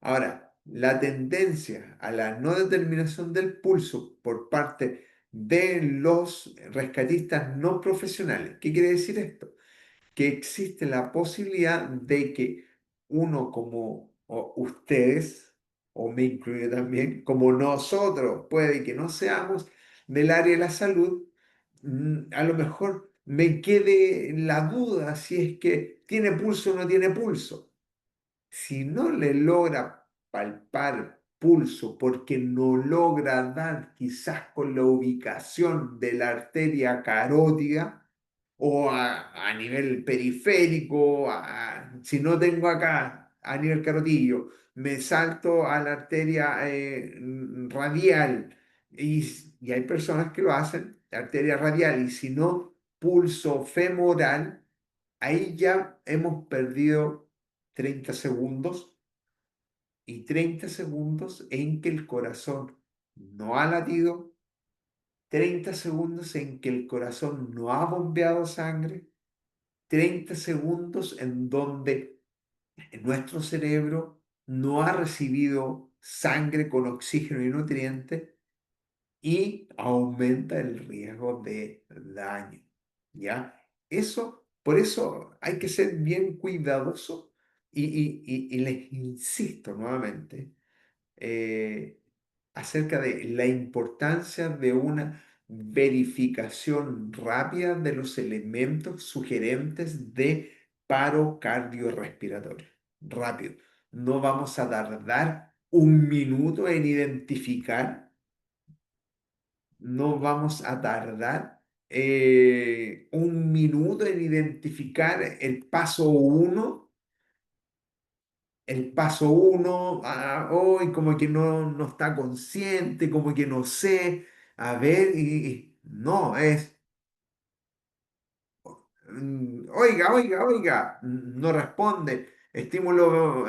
Ahora, la tendencia a la no determinación del pulso por parte de los rescatistas no profesionales. ¿Qué quiere decir esto? Que existe la posibilidad de que uno como ustedes, o me incluye también, como nosotros, puede que no seamos del área de la salud, a lo mejor me quede la duda si es que tiene pulso o no tiene pulso. Si no le logra palpar pulso porque no logra dar quizás con la ubicación de la arteria carótida o a nivel periférico, si no tengo acá a nivel carotillo, me salto a la arteria radial y hay personas que lo hacen, arteria radial, y si no, pulso femoral, ahí ya hemos perdido 30 segundos y 30 segundos en que el corazón no ha latido, 30 segundos en que el corazón no ha bombeado sangre, 30 segundos en donde nuestro cerebro no ha recibido sangre con oxígeno y nutrientes y aumenta el riesgo de daño, ¿ya? Por eso hay que ser bien cuidadoso y les insisto nuevamente eh, acerca de la importancia de una verificación rápida de los elementos sugerentes de paro cardiorrespiratorio. Rápido. No vamos a tardar un minuto en identificar, no vamos a tardar un minuto en identificar el paso uno, hoy como que no está consciente, como que no sé, a ver, no, oiga, oiga, oiga, no responde, estímulo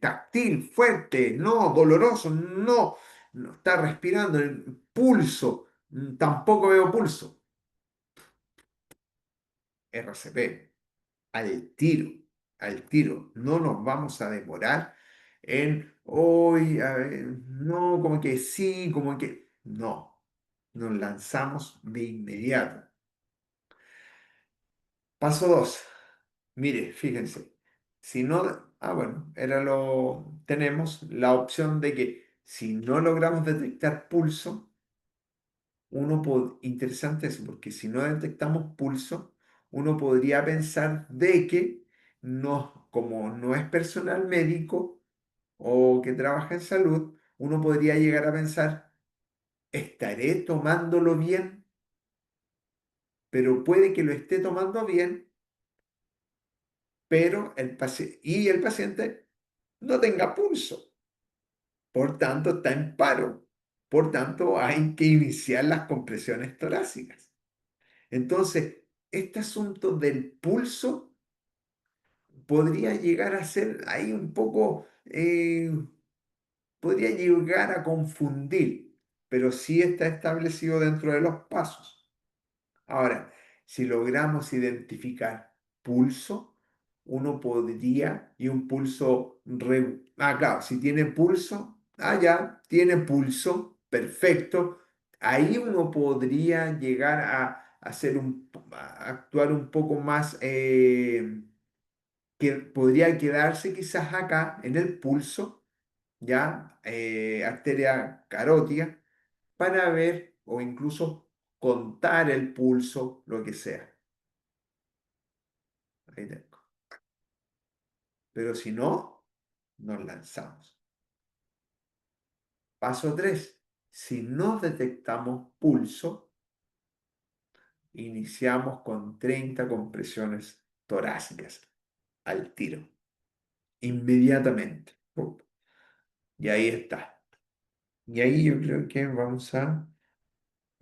táctil, fuerte, no, doloroso, no está respirando, el pulso, tampoco veo pulso, RCP. Al tiro, al tiro. No nos vamos a demorar en hoy, a ver, no, como que sí, como que no. Nos lanzamos de inmediato. Paso 2. Mire, fíjense. Si no, bueno, tenemos la opción de que si no logramos detectar pulso, interesante eso, porque si no detectamos pulso, uno podría pensar de que no, como no es personal médico o que trabaja en salud, uno podría llegar a pensar, estaré tomándolo bien, pero puede que lo esté tomando bien, pero el paciente no tenga pulso, por tanto está en paro, por tanto hay que iniciar las compresiones torácicas. Entonces, este asunto del pulso podría llegar a ser ahí un poco, podría llegar a confundir, pero sí está establecido dentro de los pasos. Ahora, si logramos identificar pulso, uno podría, y un pulso, claro, si tiene pulso, ya, tiene pulso, perfecto, ahí uno podría llegar a a actuar un poco más, que podría quedarse quizás acá en el pulso, ya, arteria carótida, para ver o incluso contar el pulso, lo que sea. Ahí tengo. Pero si no, nos lanzamos. Paso 3. Si no detectamos pulso, iniciamos con 30 compresiones torácicas al tiro, inmediatamente. Pum. Y ahí está. Y ahí yo creo que vamos a...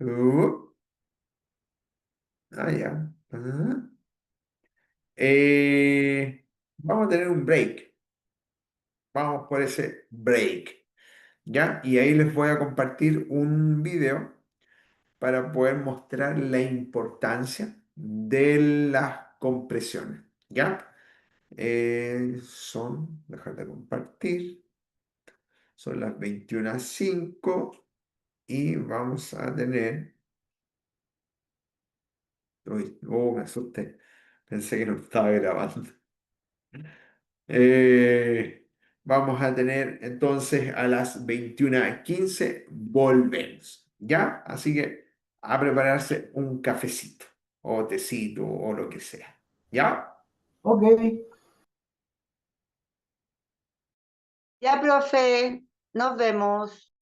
Uh, ya. Ajá. Vamos a tener un break. Vamos por ese break. ¿Ya? Y ahí les voy a compartir un video para poder mostrar la importancia de las compresiones. ¿Ya? Dejar de compartir, son las 21:05 y vamos a tener, uy, me asusté, pensé que no estaba grabando. Vamos a tener entonces a las 21:15 volvemos, ¿ya? Así que a prepararse un cafecito o tecito o lo que sea, ¿ya? Ok. Ya, profe, nos vemos.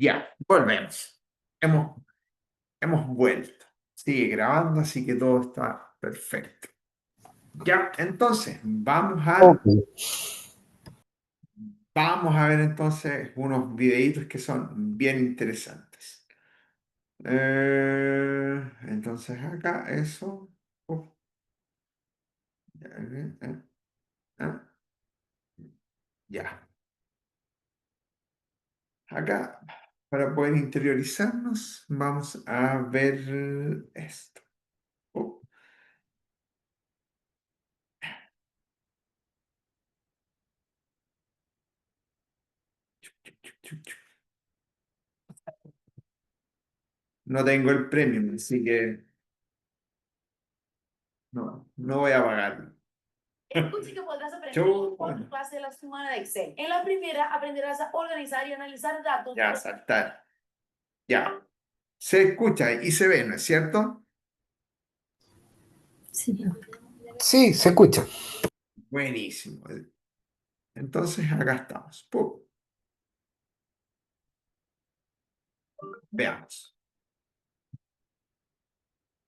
Ya, volvemos. Hemos, hemos vuelto. Sigue grabando, así que todo está perfecto. Ya, entonces, Ok. vamos a ver entonces unos videitos que son bien interesantes. Entonces acá eso. Uf, ah, ya. Acá, para poder interiorizarnos, vamos a ver esto. Oh, no tengo el premium, así que no voy a pagarlo. Escuche que podrás aprender Chau. con tu clase de la semana de Excel. En la primera aprenderás a organizar y analizar datos. Ya, saltar. Ya. Se escucha y se ve, ¿no es cierto? Sí, se escucha. Buenísimo. Entonces acá estamos. Pum, veamos.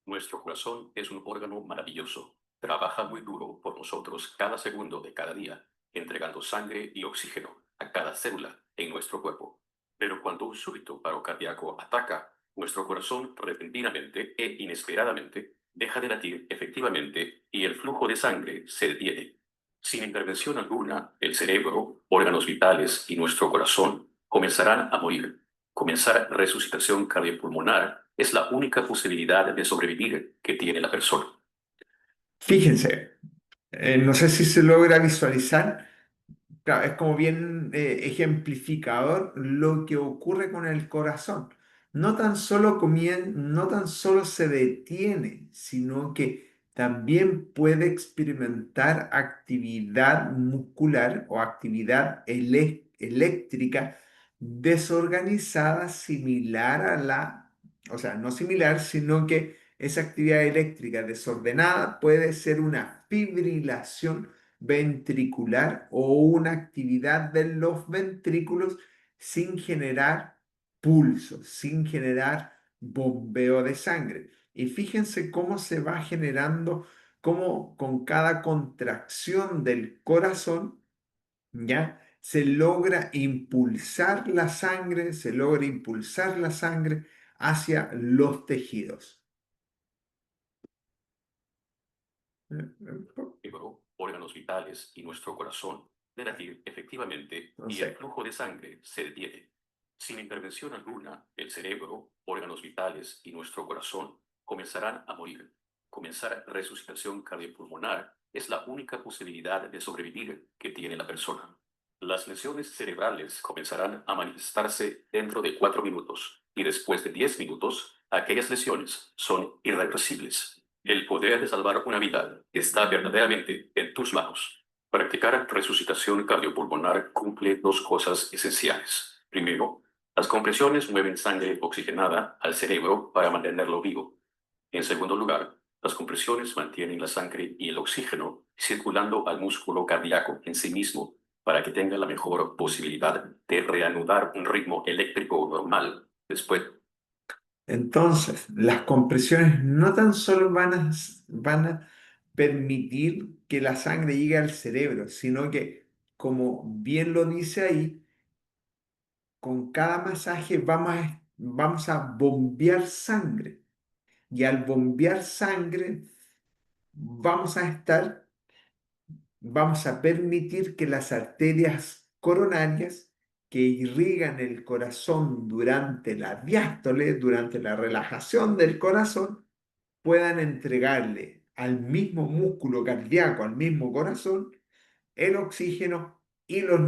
Nuestro corazón es un órgano maravilloso. Trabaja muy duro por nosotros cada segundo de cada día, entregando sangre y oxígeno a cada célula en nuestro cuerpo. Pero cuando un súbito paro cardíaco ataca, nuestro corazón repentinamente e inesperadamente deja de latir efectivamente y el flujo de sangre se detiene. Sin intervención alguna, el cerebro, órganos vitales y nuestro corazón comenzarán a morir. Comenzar resucitación cardiopulmonar es la única posibilidad de sobrevivir que tiene la persona. Fíjense, no sé si se logra visualizar. Claro, es como bien ejemplificador lo que ocurre con el corazón. No tan solo se detiene, sino que también puede experimentar actividad muscular o actividad eléctrica desorganizada similar a o sea, no similar, sino que esa actividad eléctrica desordenada puede ser una fibrilación ventricular o una actividad de los ventrículos sin generar pulso, sin generar bombeo de sangre. Y fíjense cómo se va generando, cómo con cada contracción del corazón, ¿ya? Se logra impulsar la sangre, se logra impulsar la sangre hacia los tejidos. Cerebro, órganos vitales y nuestro corazón de latir efectivamente y el Entonces, flujo de sangre se detiene. Sin intervención alguna, el cerebro, órganos vitales y nuestro corazón comenzarán a morir. Comenzar resucitación cardiopulmonar es la única posibilidad de sobrevivir que tiene la persona. Las lesiones cerebrales comenzarán a manifestarse dentro de 4 minutos y después de 10 minutos, aquellas lesiones son irreversibles. El poder de salvar una vida está verdaderamente en tus manos. Practicar resucitación cardiopulmonar cumple dos cosas esenciales. Primero, las compresiones mueven sangre oxigenada al cerebro para mantenerlo vivo. En segundo lugar, las compresiones mantienen la sangre y el oxígeno circulando al músculo cardíaco en sí mismo para que tenga la mejor posibilidad de reanudar un ritmo eléctrico normal después. entonces, las compresiones no tan solo van a permitir que la sangre llegue al cerebro, sino que, como bien lo dice ahí, con cada masaje vamos a bombear sangre. Y al bombear sangre, vamos a estar, vamos a permitir que las arterias coronarias que irrigan el corazón durante la diástole, durante la relajación del corazón, puedan entregarle al mismo músculo cardíaco, al mismo corazón, el oxígeno y los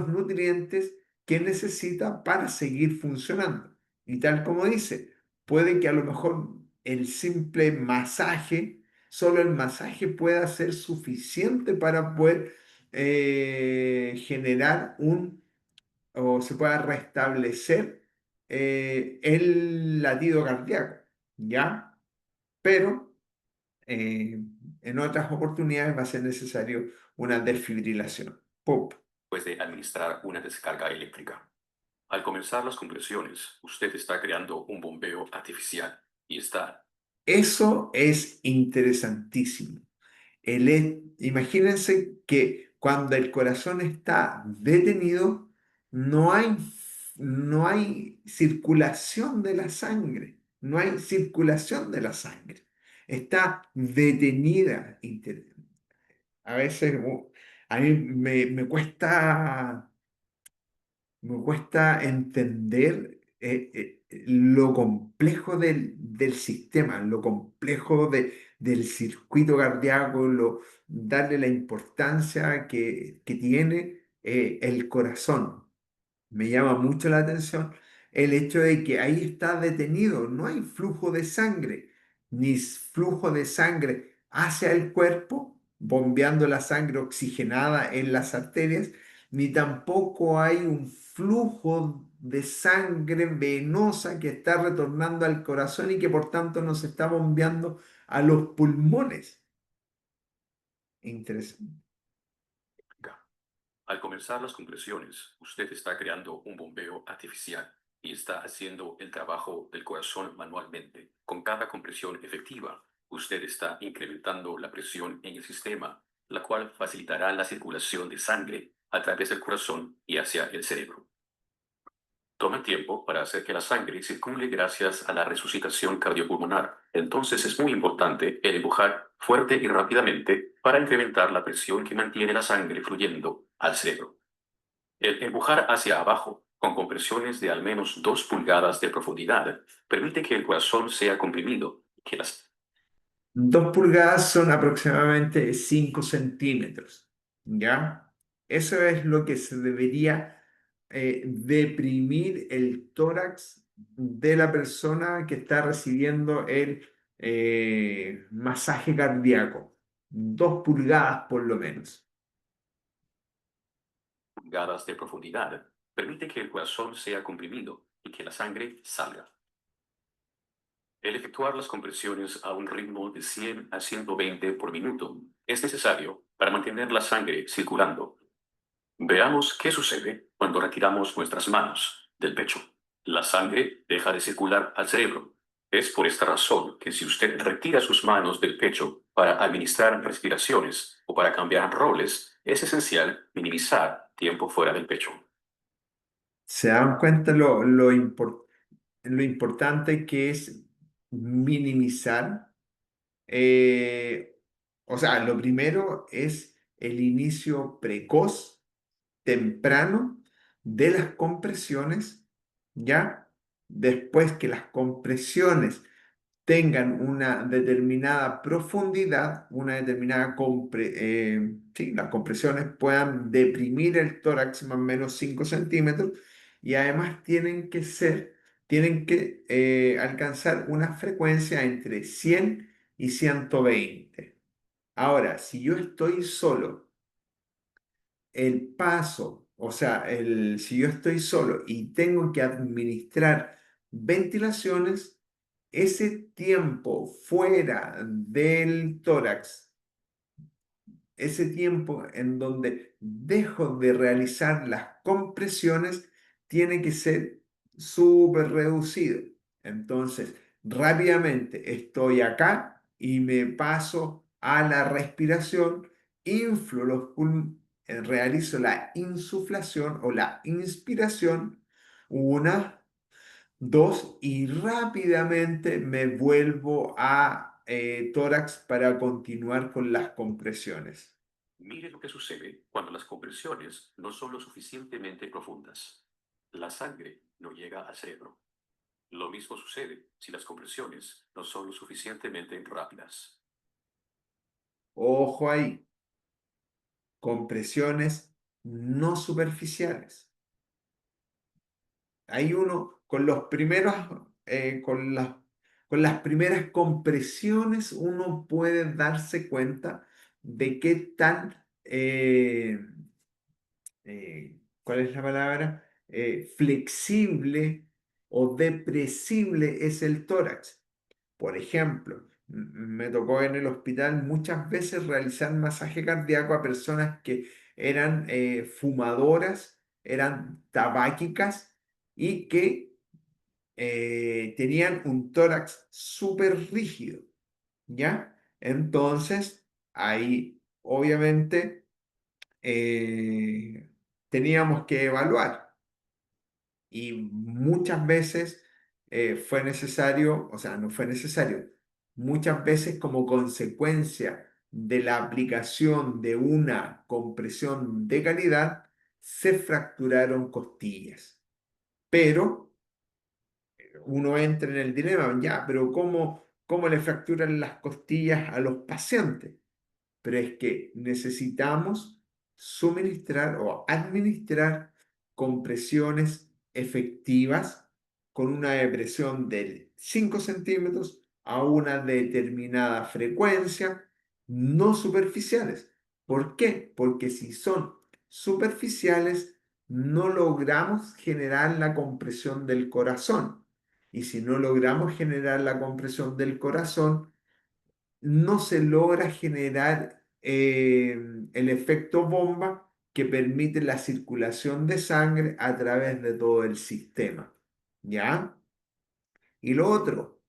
nutrientes que necesita para seguir funcionando. Y tal como dice, puede que a lo mejor el simple masaje, solo el masaje pueda ser suficiente para poder generar o se pueda restablecer el latido cardíaco, ¿ya? Pero en otras oportunidades va a ser necesario una desfibrilación. ¡Pum! después de administrar una descarga eléctrica. Al comenzar las compresiones, usted está creando un bombeo artificial y está Eso es interesantísimo. Imagínense que cuando el corazón está detenido, no hay, no hay circulación de la sangre. No hay circulación de la sangre. Está detenida. A veces a mí me cuesta entender lo complejo del sistema, lo complejo del circuito cardíaco, darle la importancia que tiene el corazón. Me llama mucho la atención el hecho de que ahí está detenido, no hay flujo de sangre, ni flujo de sangre hacia el cuerpo, bombeando la sangre oxigenada en las arterias, ni tampoco hay un flujo de sangre venosa que está retornando al corazón y que por tanto nos está bombeando a los pulmones. Interesante. Al comenzar las compresiones, usted está creando un bombeo artificial y está haciendo el trabajo del corazón manualmente. Con cada compresión efectiva, usted está incrementando la presión en el sistema, la cual facilitará la circulación de sangre a través del corazón y hacia el cerebro. Toma tiempo para hacer que la sangre circule gracias a la resucitación cardiopulmonar. Entonces es muy importante el empujar fuerte y rápidamente para incrementar la presión que mantiene la sangre fluyendo al cerebro. El empujar hacia abajo, con compresiones de al menos 2 pulgadas de profundidad, permite que el corazón sea comprimido y que las 2 pulgadas son aproximadamente 5 centímetros, ¿ya? Eso es lo que se debería deprimir el tórax de la persona que está recibiendo el masaje cardíaco. 2 pulgadas por lo menos. pulgadas de profundidad permite que el corazón sea comprimido y que la sangre salga. El efectuar las compresiones a un ritmo de 100 a 120 por minuto es necesario para mantener la sangre circulando. Veamos qué sucede cuando retiramos nuestras manos del pecho. La sangre deja de circular al cerebro. Es por esta razón que si usted retira sus manos del pecho para administrar respiraciones o para cambiar roles, es esencial minimizar tiempo fuera del pecho. ¿Se dan cuenta lo importante que es minimizar? O sea, lo primero es el inicio precoz, temprano, de las compresiones, ¿ya? Después que las compresiones tengan una determinada profundidad, sí, las compresiones puedan deprimir el tórax más o menos 5 centímetros y además tienen que alcanzar una frecuencia entre 100 y 120. Ahora, si yo estoy solo, si yo estoy solo y tengo que administrar ventilaciones, ese tiempo fuera del tórax, ese tiempo en donde dejo de realizar las compresiones, tiene que ser súper reducido. Entonces, rápidamente estoy acá y me paso a la respiración, inflo los pulmones, realizo la insuflación o la inspiración, una, dos, y rápidamente me vuelvo a tórax para continuar con las compresiones. Mire lo que sucede cuando las compresiones no son lo suficientemente profundas. La sangre no llega al cerebro. Lo mismo sucede si las compresiones no son lo suficientemente rápidas. Ojo ahí, compresiones no superficiales. Hay uno con los primeros, con las primeras compresiones, uno puede darse cuenta de qué tan, ¿cuál es la palabra? Flexible o depresible es el tórax. Por ejemplo, me tocó en el hospital muchas veces realizar masaje cardíaco a personas que eran fumadoras, eran tabáquicas y que tenían un tórax súper rígido, ¿ya? Entonces, ahí obviamente teníamos que evaluar y muchas veces fue necesario, o sea, no fue necesario, muchas veces como consecuencia de la aplicación de una compresión de calidad, se fracturaron costillas. Pero uno entra en el dilema, ya, pero ¿cómo le fracturan las costillas a los pacientes? Pero es que necesitamos suministrar o administrar compresiones efectivas con una depresión de 5 centímetros a una determinada frecuencia, no superficiales. ¿Por qué? Porque si son superficiales, no logramos generar la compresión del corazón. Y si no logramos generar la compresión del corazón, no se logra generar el efecto bomba que permite la circulación de sangre a través de todo el sistema. ¿Ya? Y lo otro,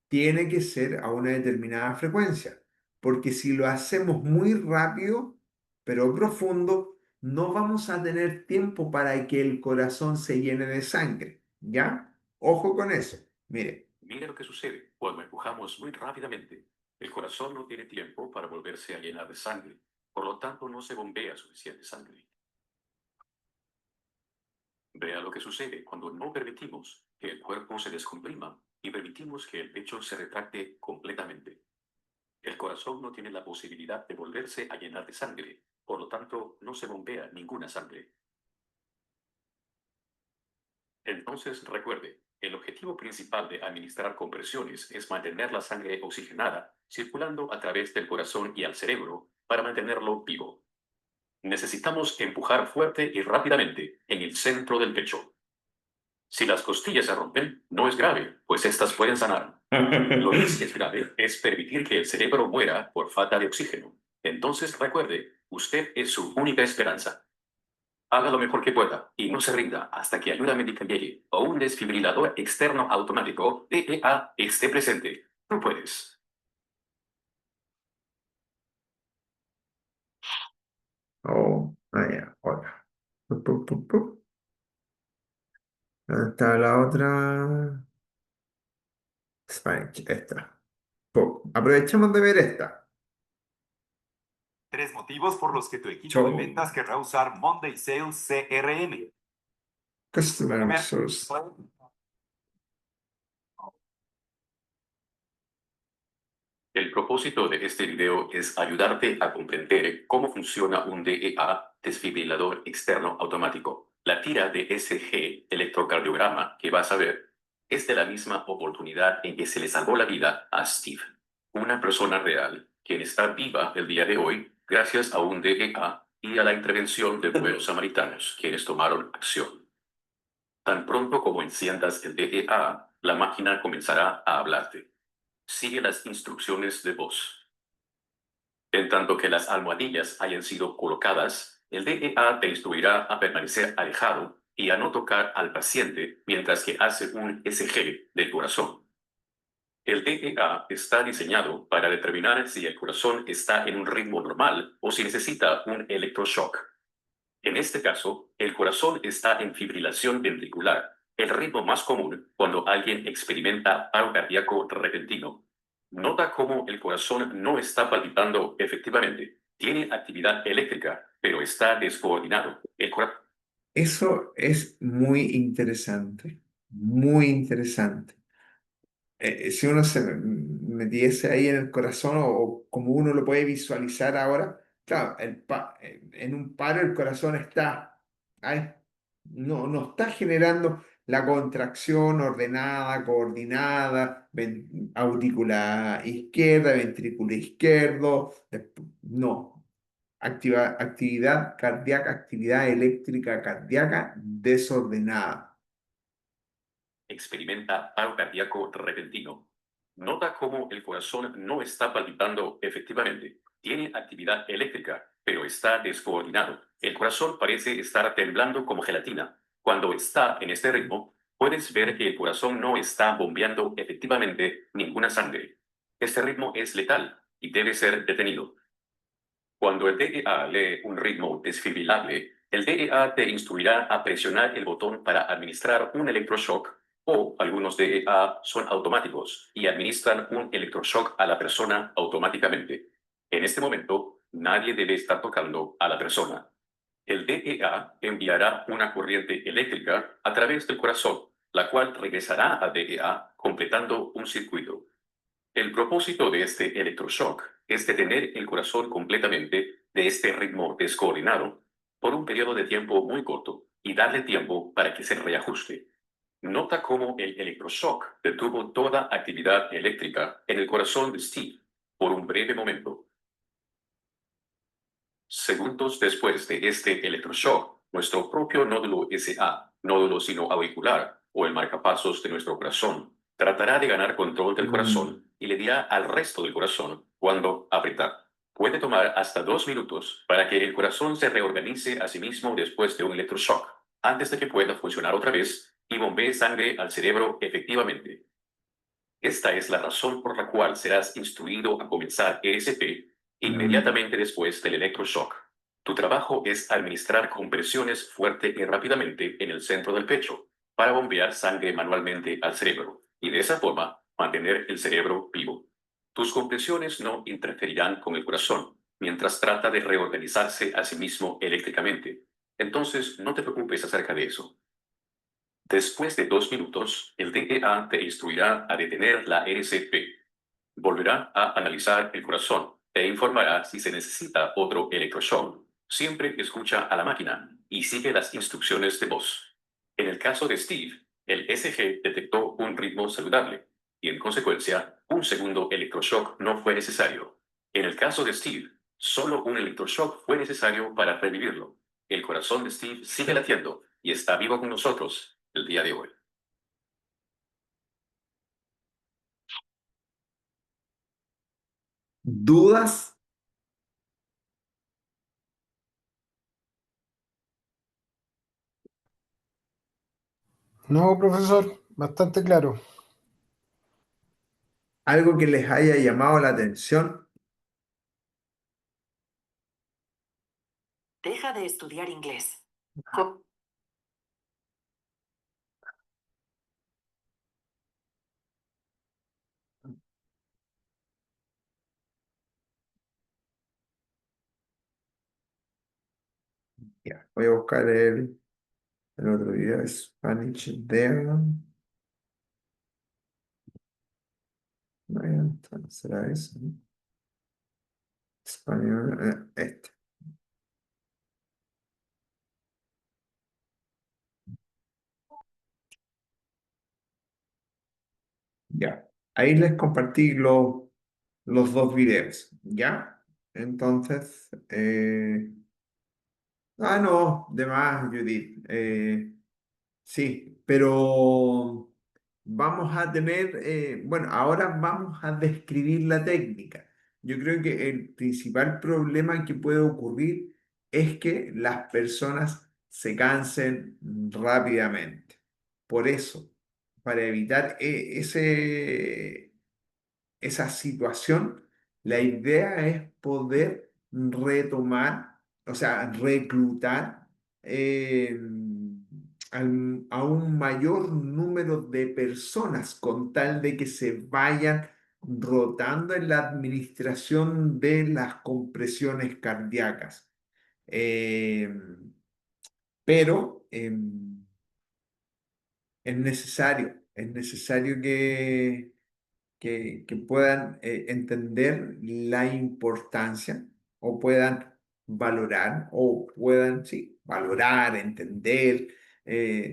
tiene que ser a una determinada frecuencia, porque si lo hacemos muy rápido, pero profundo, no vamos a tener tiempo para que el corazón se llene de sangre. ¿Ya? Ojo con eso. Mire. Mira lo que sucede cuando empujamos muy rápidamente. El corazón no tiene tiempo para volverse a llenar de sangre, por lo tanto no se bombea suficiente sangre. Vea lo que sucede cuando no permitimos que el cuerpo se descomprima y permitimos que el pecho se retracte completamente. El corazón no tiene la posibilidad de volverse a llenar de sangre, por lo tanto no se bombea ninguna sangre. Entonces recuerde, el objetivo principal de administrar compresiones es mantener la sangre oxigenada, circulando a través del corazón y al cerebro para mantenerlo vivo. Necesitamos empujar fuerte y rápidamente en el centro del pecho. Si las costillas se rompen, no es grave, pues estas pueden sanar. Lo que sí es grave es permitir que el cerebro muera por falta de oxígeno. Entonces recuerde, usted es su única esperanza. Haga lo mejor que pueda y no se rinda hasta que ayuda médica llegue o un desfibrilador externo automático DEA esté presente. Tú puedes. Oh, ya, hola. Pup, pup, pup, pup. ¿Dónde está la otra? Spanish, esta. Aprovechemos de ver esta. 3 motivos por los que tu equipo de Show. ventas querrá usar Monday Sales CRM. Customer Primer- Source. El propósito de este video es ayudarte a comprender cómo funciona un DEA, desfibrilador externo automático. La tira de SG, electrocardiograma, que vas a ver, es de la misma oportunidad en que se le salvó la vida a Steve, una persona real, quien está viva el día de hoy gracias a un DEA y a la intervención de buenos samaritanos, quienes tomaron acción. Tan pronto como enciendas el DEA, la máquina comenzará a hablarte. Sigue las instrucciones de voz. En tanto que las almohadillas hayan sido colocadas, el DEA te instruirá a permanecer alejado y a no tocar al paciente mientras que hace un ECG del corazón. El DEA está diseñado para determinar si el corazón está en un ritmo normal o si necesita un electroshock. En este caso, el corazón está en fibrilación ventricular, el ritmo más común cuando alguien experimenta paro cardíaco repentino. Nota cómo el corazón no está palpitando efectivamente. Tiene actividad eléctrica, pero está descoordinado. Eso es muy interesante. Muy interesante. Si uno se metiese ahí en el corazón o como uno lo puede visualizar ahora, claro, en un paro el corazón está ahí, no está generando la contracción ordenada, coordinada, auricular izquierda, ventrículo izquierdo, no. Actividad cardíaca, actividad eléctrica cardíaca desordenada. Experimenta paro cardíaco repentino. Nota cómo el corazón no está palpitando efectivamente. tiene actividad eléctrica, pero está descoordinado. El corazón parece estar temblando como gelatina. Cuando está en este ritmo, puedes ver que el corazón no está bombeando efectivamente ninguna sangre. Este ritmo es letal y debe ser detenido. Cuando el DEA lee un ritmo desfibrilable, el DEA te instruirá a presionar el botón para administrar un electroshock, o algunos DEA son automáticos y administran un electroshock a la persona automáticamente. En este momento, nadie debe estar tocando a la persona. El DEA enviará una corriente eléctrica a través del corazón, la cual regresará al DEA completando un circuito. El propósito de este electroshock es detener el corazón completamente de este ritmo descoordinado por un periodo de tiempo muy corto y darle tiempo para que se reajuste. Nota cómo el electroshock detuvo toda actividad eléctrica en el corazón de Steve por un breve momento. Segundos después de este electroshock, nuestro propio nódulo SA, nódulo sinoauricular o el marcapasos de nuestro corazón, tratará de ganar control del corazón y le dirá al resto del corazón cuándo apretar. Puede tomar hasta 2 minutos para que el corazón se reorganice a sí mismo después de un electroshock, antes de que pueda funcionar otra vez y bombee sangre al cerebro efectivamente. Esta es la razón por la cual serás instruido a comenzar ESP inmediatamente después del electroshock. Tu trabajo es administrar compresiones fuerte y rápidamente en el centro del pecho para bombear sangre manualmente al cerebro y de esa forma mantener el cerebro vivo. Tus compresiones no interferirán con el corazón mientras trata de reorganizarse a sí mismo eléctricamente. Entonces, no te preocupes acerca de eso. Después de 2 minutos, el DEA te instruirá a detener la ESP. Volverá a analizar el corazón e informará si se necesita otro electroshock. Siempre escucha a la máquina y sigue las instrucciones de voz. En el caso de Steve, el SG detectó un ritmo saludable y en consecuencia, un segundo electroshock no fue necesario. En el caso de Steve, solo un electroshock fue necesario para revivirlo. El corazón de Steve sigue latiendo y está vivo con nosotros el día de hoy. ¿Dudas? No, profesor, bastante claro. ¿Algo que les haya llamado la atención? Deja de estudiar inglés. Ya, voy a buscar el otro video, Spanish there. ¿Será eso? ¿No? Español, este. Ya. Ahí les compartí los dos videos. ¿Ya? Entonces, no, de más, Judith. Sí, pero vamos a tener, bueno, ahora vamos a describir la técnica. Yo creo que el principal problema que puede ocurrir es que las personas se cansen rápidamente. Por eso, para evitar esa situación, la idea es poder retomar, o sea, reclutar eh, a un mayor número de personas con tal de que se vayan rotando en la administración de las compresiones cardíacas. Eh, pero es necesario que puedan entender la importancia o puedan valorar o puedan, sí, valorar, entender,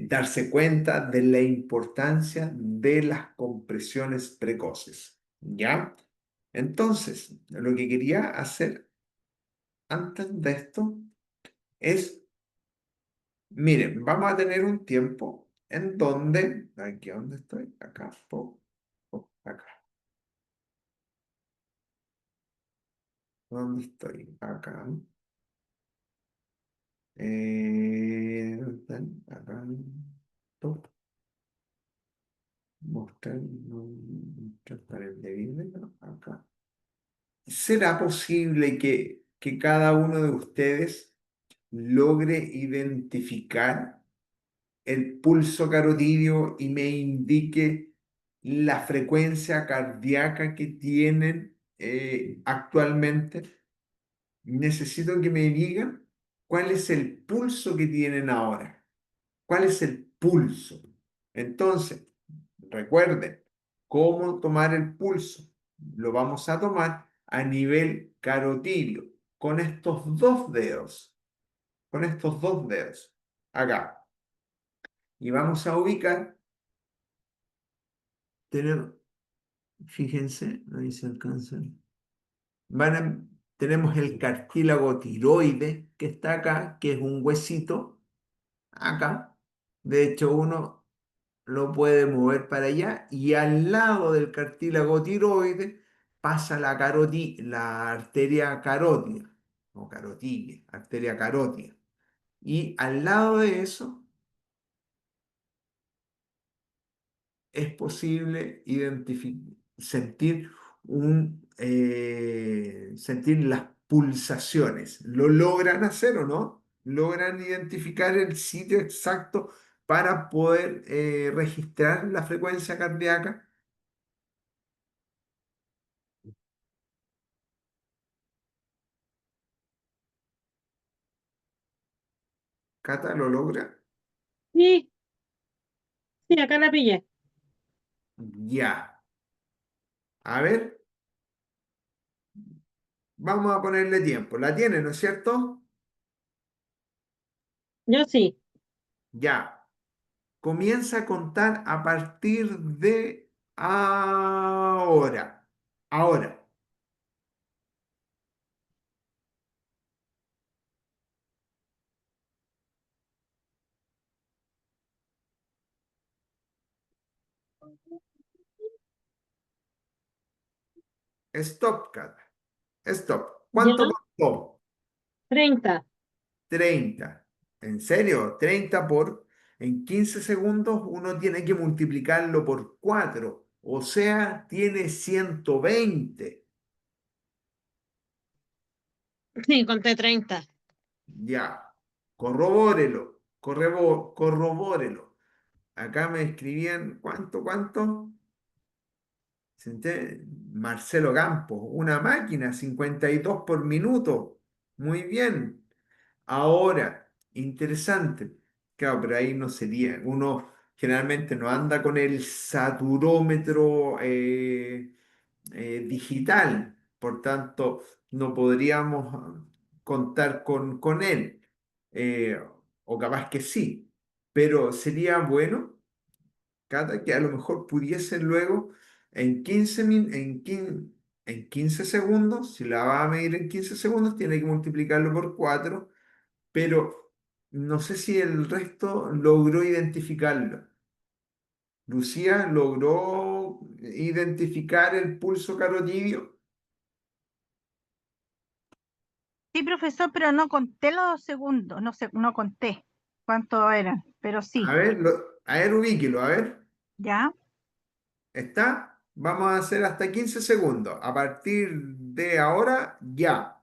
darse cuenta de la importancia de las compresiones precoces. ¿Ya? Entonces, lo que quería hacer antes de esto es, miren, vamos a tener un tiempo en donde, aquí donde estoy, acá, acá. ¿Dónde estoy? Acá. ¿Dónde están? Acá. Top. Mostrar, mostrar para el de video. Acá. ¿Será posible que cada uno de ustedes logre identificar el pulso carotidio y me indique la frecuencia cardíaca que tienen actualmente? Necesito que me digan cuál es el pulso que tienen ahora. ¿Cuál es el pulso? Entonces, recuerden, ¿cómo tomar el pulso? Lo vamos a tomar a nivel carotidio, con estos dos dedos, con estos dos dedos, acá. Y vamos a ubicar, fíjense, ahí se alcanza. Tenemos el cartílago tiroide que está acá, que es un huesito, acá. De hecho, uno lo puede mover para allá y al lado del cartílago tiroide pasa la arteria carótida, o carotidia, arteria carótida. Y al lado de eso es posible sentir, sentir las pulsaciones. ¿Lo logran hacer o no? ¿Logran identificar el sitio exacto para poder registrar la frecuencia cardíaca? ¿Cata lo logra? Sí, sí, acá la pillé. Ya. A ver, vamos a ponerle tiempo. ¿La tiene, no es cierto? Yo sí. Ya. Comienza a contar a partir de ahora. Ahora. Stop, Cata. Stop. Ya, ¿Cuánto costó? 30. 30. ¿En serio? 30 por... En 15 segundos uno tiene que multiplicarlo por 4. O sea, tiene 120. Sí, conté 30. Ya. Corrobórelo. Corrobórelo. Acá me escribían, ¿cuánto? Marcelo Campos, una máquina, 52 por minuto. Muy bien. Ahora, interesante. Claro, pero ahí no sería. Uno generalmente no anda con el saturómetro digital, por tanto, no podríamos contar con él. Eh, o capaz que sí, pero sería bueno, Cata, que a lo mejor pudiesen luego en 15 segundos, si la va a medir en 15 segundos, tiene que multiplicarlo por 4, pero no sé si el resto logró identificarlo. Lucía logró identificar el pulso carotidio. Sí, profesor, pero no conté los segundos, no sé, no conté cuántos eran, pero A sí, ver, a ver, ubíquelo, a ver. ¿ya? ¿Está? Vamos a hacer hasta 15 segundos. A partir de ahora, ya.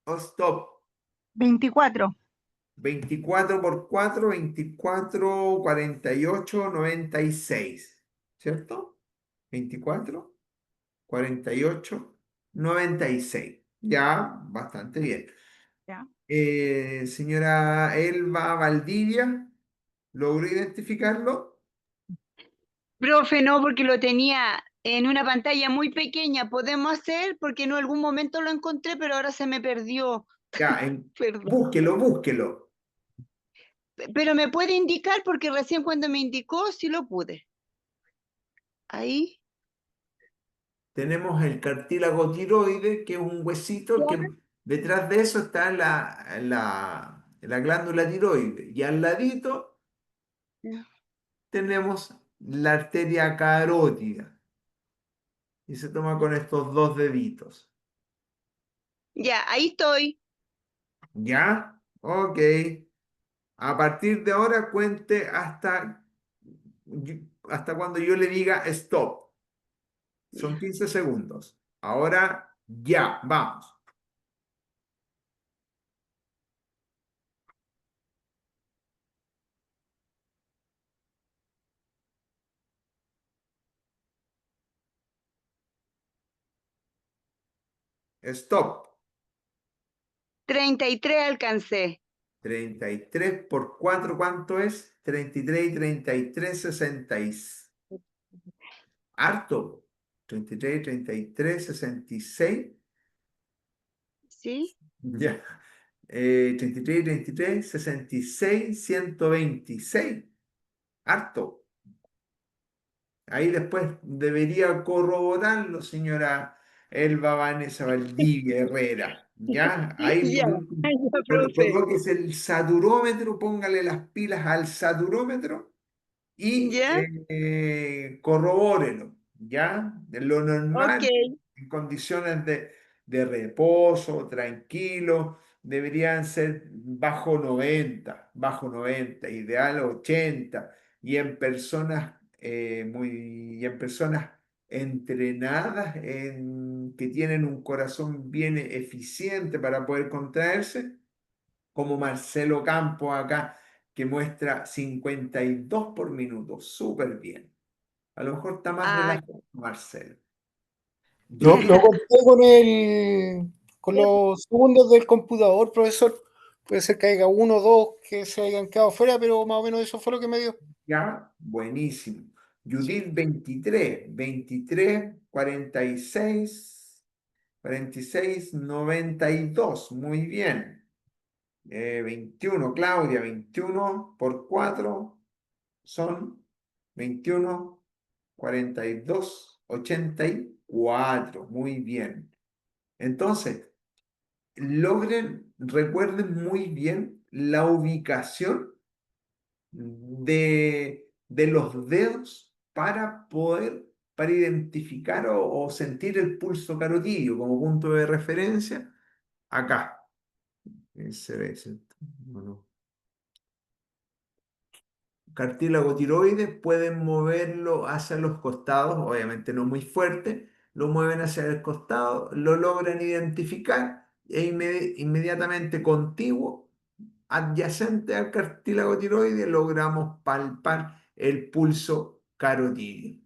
O stop. 24. 24 por 4, 24, 48, 96. ¿Cierto? 24, 48, 96. Ya, bastante bien. ¿Ya? Señora Elba Valdivia, ¿logró identificarlo? Profe, no, porque lo tenía en una pantalla muy pequeña. ¿Podemos hacer? Porque no, algún momento lo encontré, pero ahora se me perdió. Ya, Perdón. búsquelo. Pero me puede indicar porque recién cuando me indicó sí lo pude. Ahí. Tenemos el cartílago tiroide, que es un huesito Ya. que Detrás de eso está la glándula tiroides y al ladito Ya. tenemos la arteria carótida y se toma con estos dos deditos. Ya, ahí estoy. ¿Ya? Ok. A partir de ahora cuente hasta cuando yo le diga stop. Son 15 segundos. Ahora ya, vamos. Stop. 33 alcancé. 33 por 4, ¿cuánto es? 33 y 33, 66. Harto. 33 y 33, 66. ¿Sí? Ya. 33 y 33, 66, 126. Harto. Ahí después debería corroborarlo, señora Elba Vanessa Valdivia Herrera. ¿Ya? Ahí Ya, por último, ya, profe. colóquese el saturómetro, póngale las pilas al saturómetro y ¿Ya? corrobórelo, ¿ya? De lo Ok. normal, en condiciones de reposo, tranquilo, deberían ser bajo 90, ideal 80, y en personas y en personas entrenadas, que tienen un corazón bien eficiente para poder contraerse, como Marcelo Campos acá, que muestra 52 por minuto, súper bien. A lo mejor está más Ah, relajado Marcelo. Lo Judith, conté con los segundos del computador, profesor. Puede ser que haya uno o dos que se hayan quedado fuera, pero más o menos eso fue lo que me dio. ya, buenísimo. Judith 23, 46, 92, muy bien. 21, Claudia, 21 por 4 son 21, 42, 84, muy bien. Entonces, recuerden muy bien la ubicación de los dedos para identificar o sentir el pulso carotídeo como punto de referencia acá. Se ve, bueno. Cartílago tiroides, pueden moverlo hacia los costados, obviamente no muy fuerte, lo mueven hacia el costado, lo logran identificar e inmediatamente contiguo, adyacente al cartílago tiroides, logramos palpar el pulso carotídeo.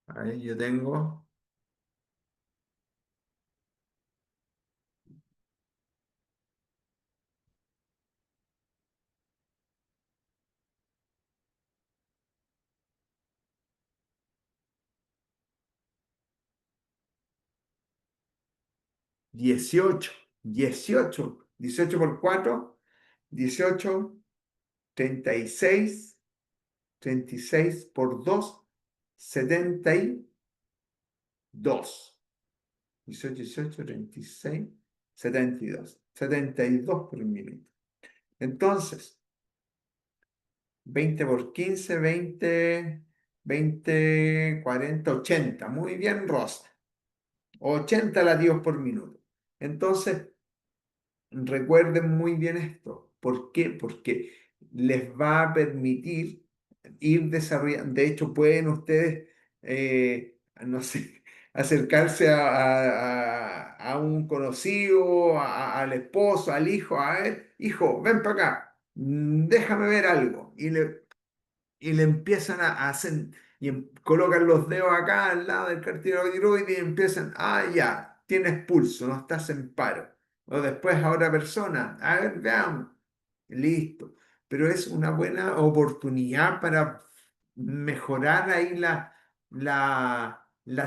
Ahí yo tengo 18, 18 por 4, 18, 36, 36 por 2, 72. 18, 18, 36, 72. 72 por minuto. Entonces, 20 por 15, 20, 40, 80. Muy bien, Rosa. 80 latidos por minuto. Entonces, recuerden muy bien esto. ¿Por qué? Porque les va a permitir ir desarrollando. De hecho, pueden ustedes, no sé, acercarse a un conocido, al esposo, al hijo, a ver, hijo, ven para acá, déjame ver algo. Y le empiezan a hacer, colocan los dedos acá al lado del cartílago tiroides y empiezan, ya, tienes pulso, no estás en paro. O después a otra persona, a ver, veamos, listo. Pero es una buena oportunidad para mejorar ahí la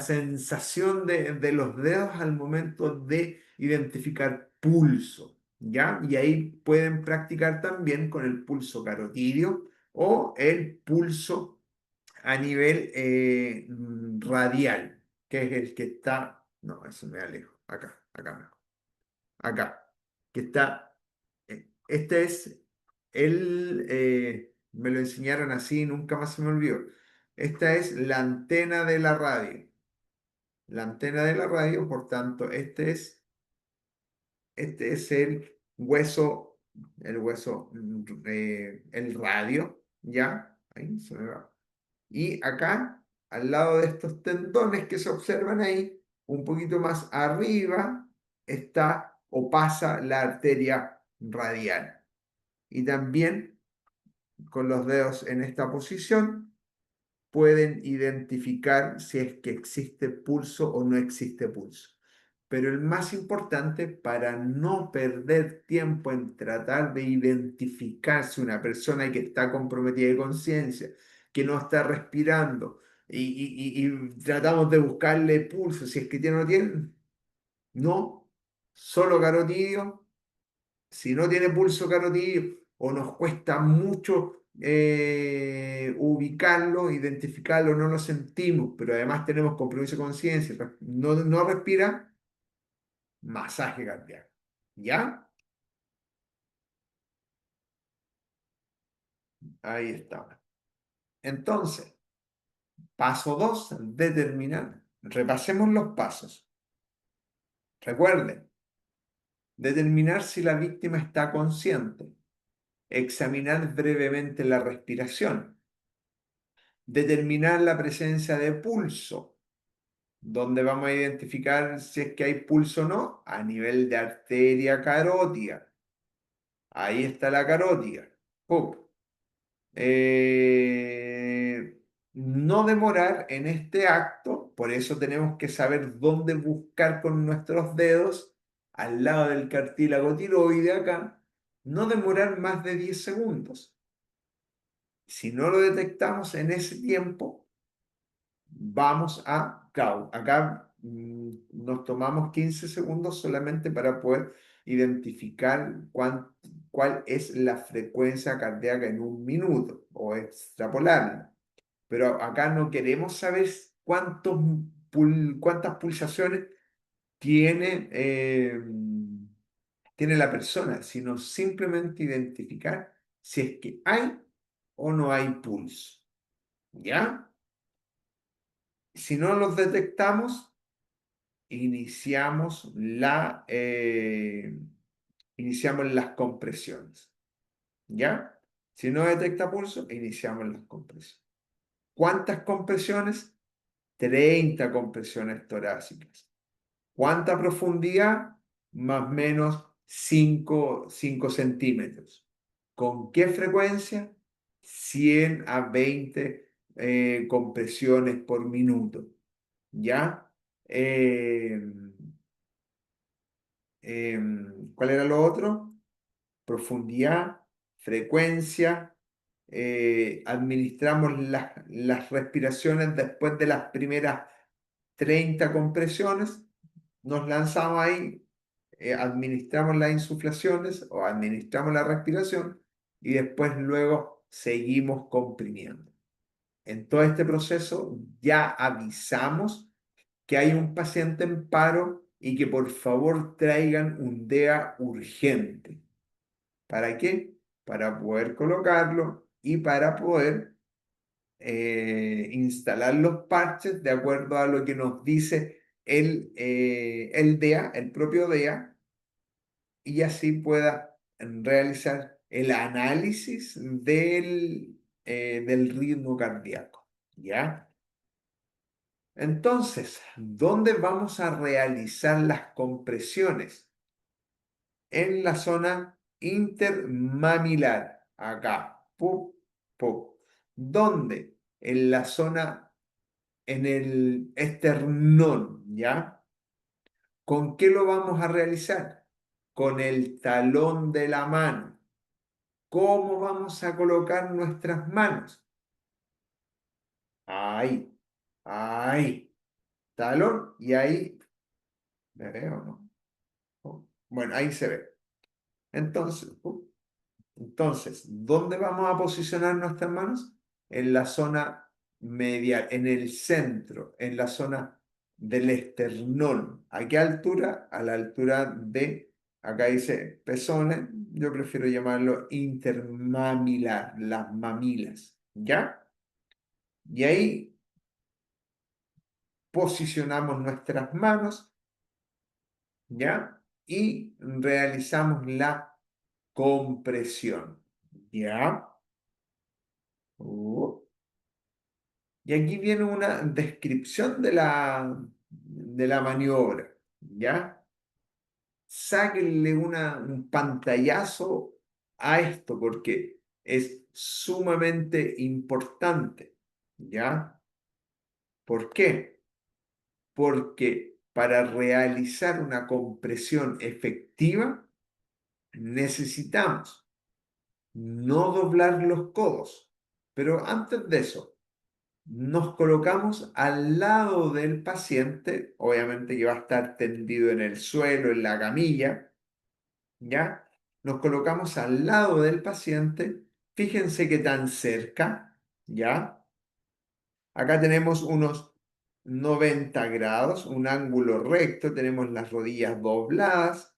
sensación de los dedos al momento de identificar pulso, ¿ya? Y ahí pueden practicar también con el pulso carotídeo o el pulso a nivel radial, que es el que está, no, eso me alejo, acá mejor, acá, que está, este es me lo enseñaron así, nunca más se me olvidó. Esta es la antena de la radio. La antena de la radio, por tanto, este es el radio, ¿ya? Ahí se me va. Y acá, al lado de estos tendones que se observan ahí, un poquito más arriba, está o pasa la arteria radial. Y también con los dedos en esta posición pueden identificar si es que existe pulso o no existe pulso. Pero el más importante, para no perder tiempo en tratar de identificar si una persona que está comprometida de conciencia, que no está respirando, y tratamos de buscarle pulso, si es que tiene o no tiene, no, solo carotidio. Si no tiene pulso carotidio o nos cuesta mucho ubicarlo, identificarlo, no lo sentimos, pero además tenemos compromiso de conciencia, no respira, masaje cardíaco. ¿Ya? Ahí está. Entonces, paso 2, determinar. Repasemos los pasos. Recuerden, determinar si la víctima está consciente. Examinar brevemente la respiración. Determinar la presencia de pulso, donde vamos a identificar si es que hay pulso o no, a nivel de arteria carótida. Ahí está la carótida. ¡Pum! No demorar en este acto, por eso tenemos que saber dónde buscar con nuestros dedos, al lado del cartílago tiroide acá, no demorar más de 10 segundos. Si no lo detectamos en ese tiempo, vamos acá nos tomamos 15 segundos solamente para poder identificar cuál es la frecuencia cardíaca en un minuto o extrapolarla. Pero acá no queremos saber cuántas pulsaciones tiene, tiene la persona, sino simplemente identificar si es que hay o no hay pulso. ¿Ya? Si no los detectamos, iniciamos iniciamos las compresiones. ¿Ya? Si no detecta pulso, iniciamos las compresiones. ¿Cuántas compresiones? 30 compresiones torácicas. ¿Cuánta profundidad? Más o menos 5 centímetros. ¿Con qué frecuencia? 100 a 20 compresiones por minuto. ¿Ya? ¿Cuál era lo otro? Profundidad, frecuencia. Administramos las respiraciones después de las primeras 30 compresiones. Nos lanzamos ahí, administramos las insuflaciones o administramos la respiración y después luego seguimos comprimiendo. En todo este proceso ya avisamos que hay un paciente en paro y que por favor traigan un DEA urgente. ¿Para qué? Para poder colocarlo y para poder instalar los parches de acuerdo a lo que nos dice el DEA, el propio DEA, y así pueda realizar el análisis del ritmo cardíaco. ¿Ya? Entonces, ¿dónde vamos a realizar las compresiones? En la zona intermamilar, acá, ¡pum! ¡Pum! ¿Dónde? En la zona, en el esternón, ¿ya? ¿Con qué lo vamos a realizar? Con el talón de la mano. ¿Cómo vamos a colocar nuestras manos? Ahí, ahí, talón y ahí, ¿me veo, no? Bueno, ahí se ve. Entonces, ¿dónde vamos a posicionar nuestras manos? En la zona medial, en el centro, en la zona del esternón. ¿A qué altura? A la altura de, acá dice pezones, yo prefiero llamarlo intermamilar, las mamilas, ¿ya? Y ahí posicionamos nuestras manos, ¿ya? Y realizamos la compresión, ¿ya? Uh. Y aquí viene una descripción de la maniobra, ¿ya? Sáquenle un pantallazo a esto porque es sumamente importante, ¿ya? ¿Por qué? Porque para realizar una compresión efectiva necesitamos no doblar los codos, pero antes de eso, nos colocamos al lado del paciente, obviamente que va a estar tendido en el suelo, en la camilla, ¿ya? Nos colocamos al lado del paciente, fíjense qué tan cerca, ¿ya? Acá tenemos unos 90 grados, un ángulo recto, tenemos las rodillas dobladas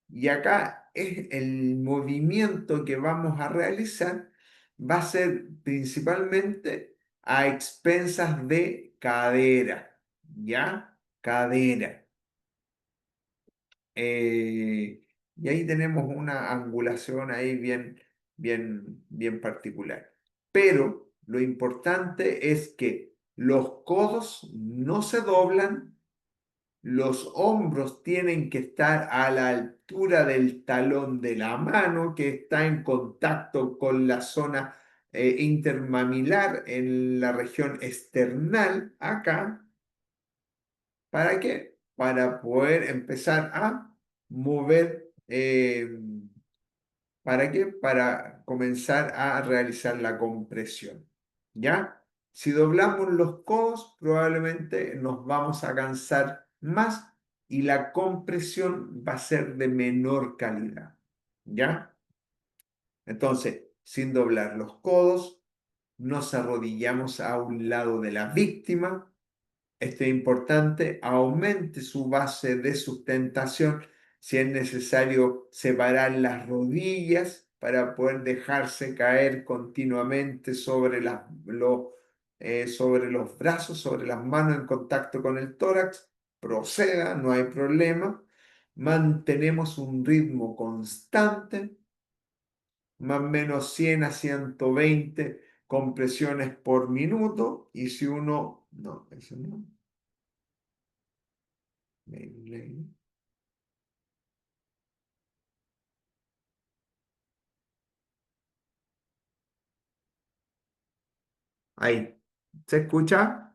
y acá es el movimiento que vamos a realizar va a ser principalmente a expensas de cadera, ¿ya? Cadera. Y ahí tenemos una angulación ahí bien particular. Pero lo importante es que los codos no se doblan, los hombros tienen que estar a la altura del talón de la mano, que está en contacto con la zona intermamilar en la región esternal, acá. ¿Para qué? Para poder empezar a mover. ¿Para qué? Para comenzar a realizar la compresión. ¿Ya? Si doblamos los codos, probablemente nos vamos a cansar más y la compresión va a ser de menor calidad. ¿Ya? Entonces, sin doblar los codos, nos arrodillamos a un lado de la víctima. Esto es importante, aumente su base de sustentación. Si es necesario separar las rodillas para poder dejarse caer continuamente sobre los brazos, sobre las manos en contacto con el tórax, proceda, no hay problema. Mantenemos un ritmo constante, más o menos 100 a 120 compresiones por minuto. Y si uno, no, eso no. Ley. Ahí. ¿Se escucha?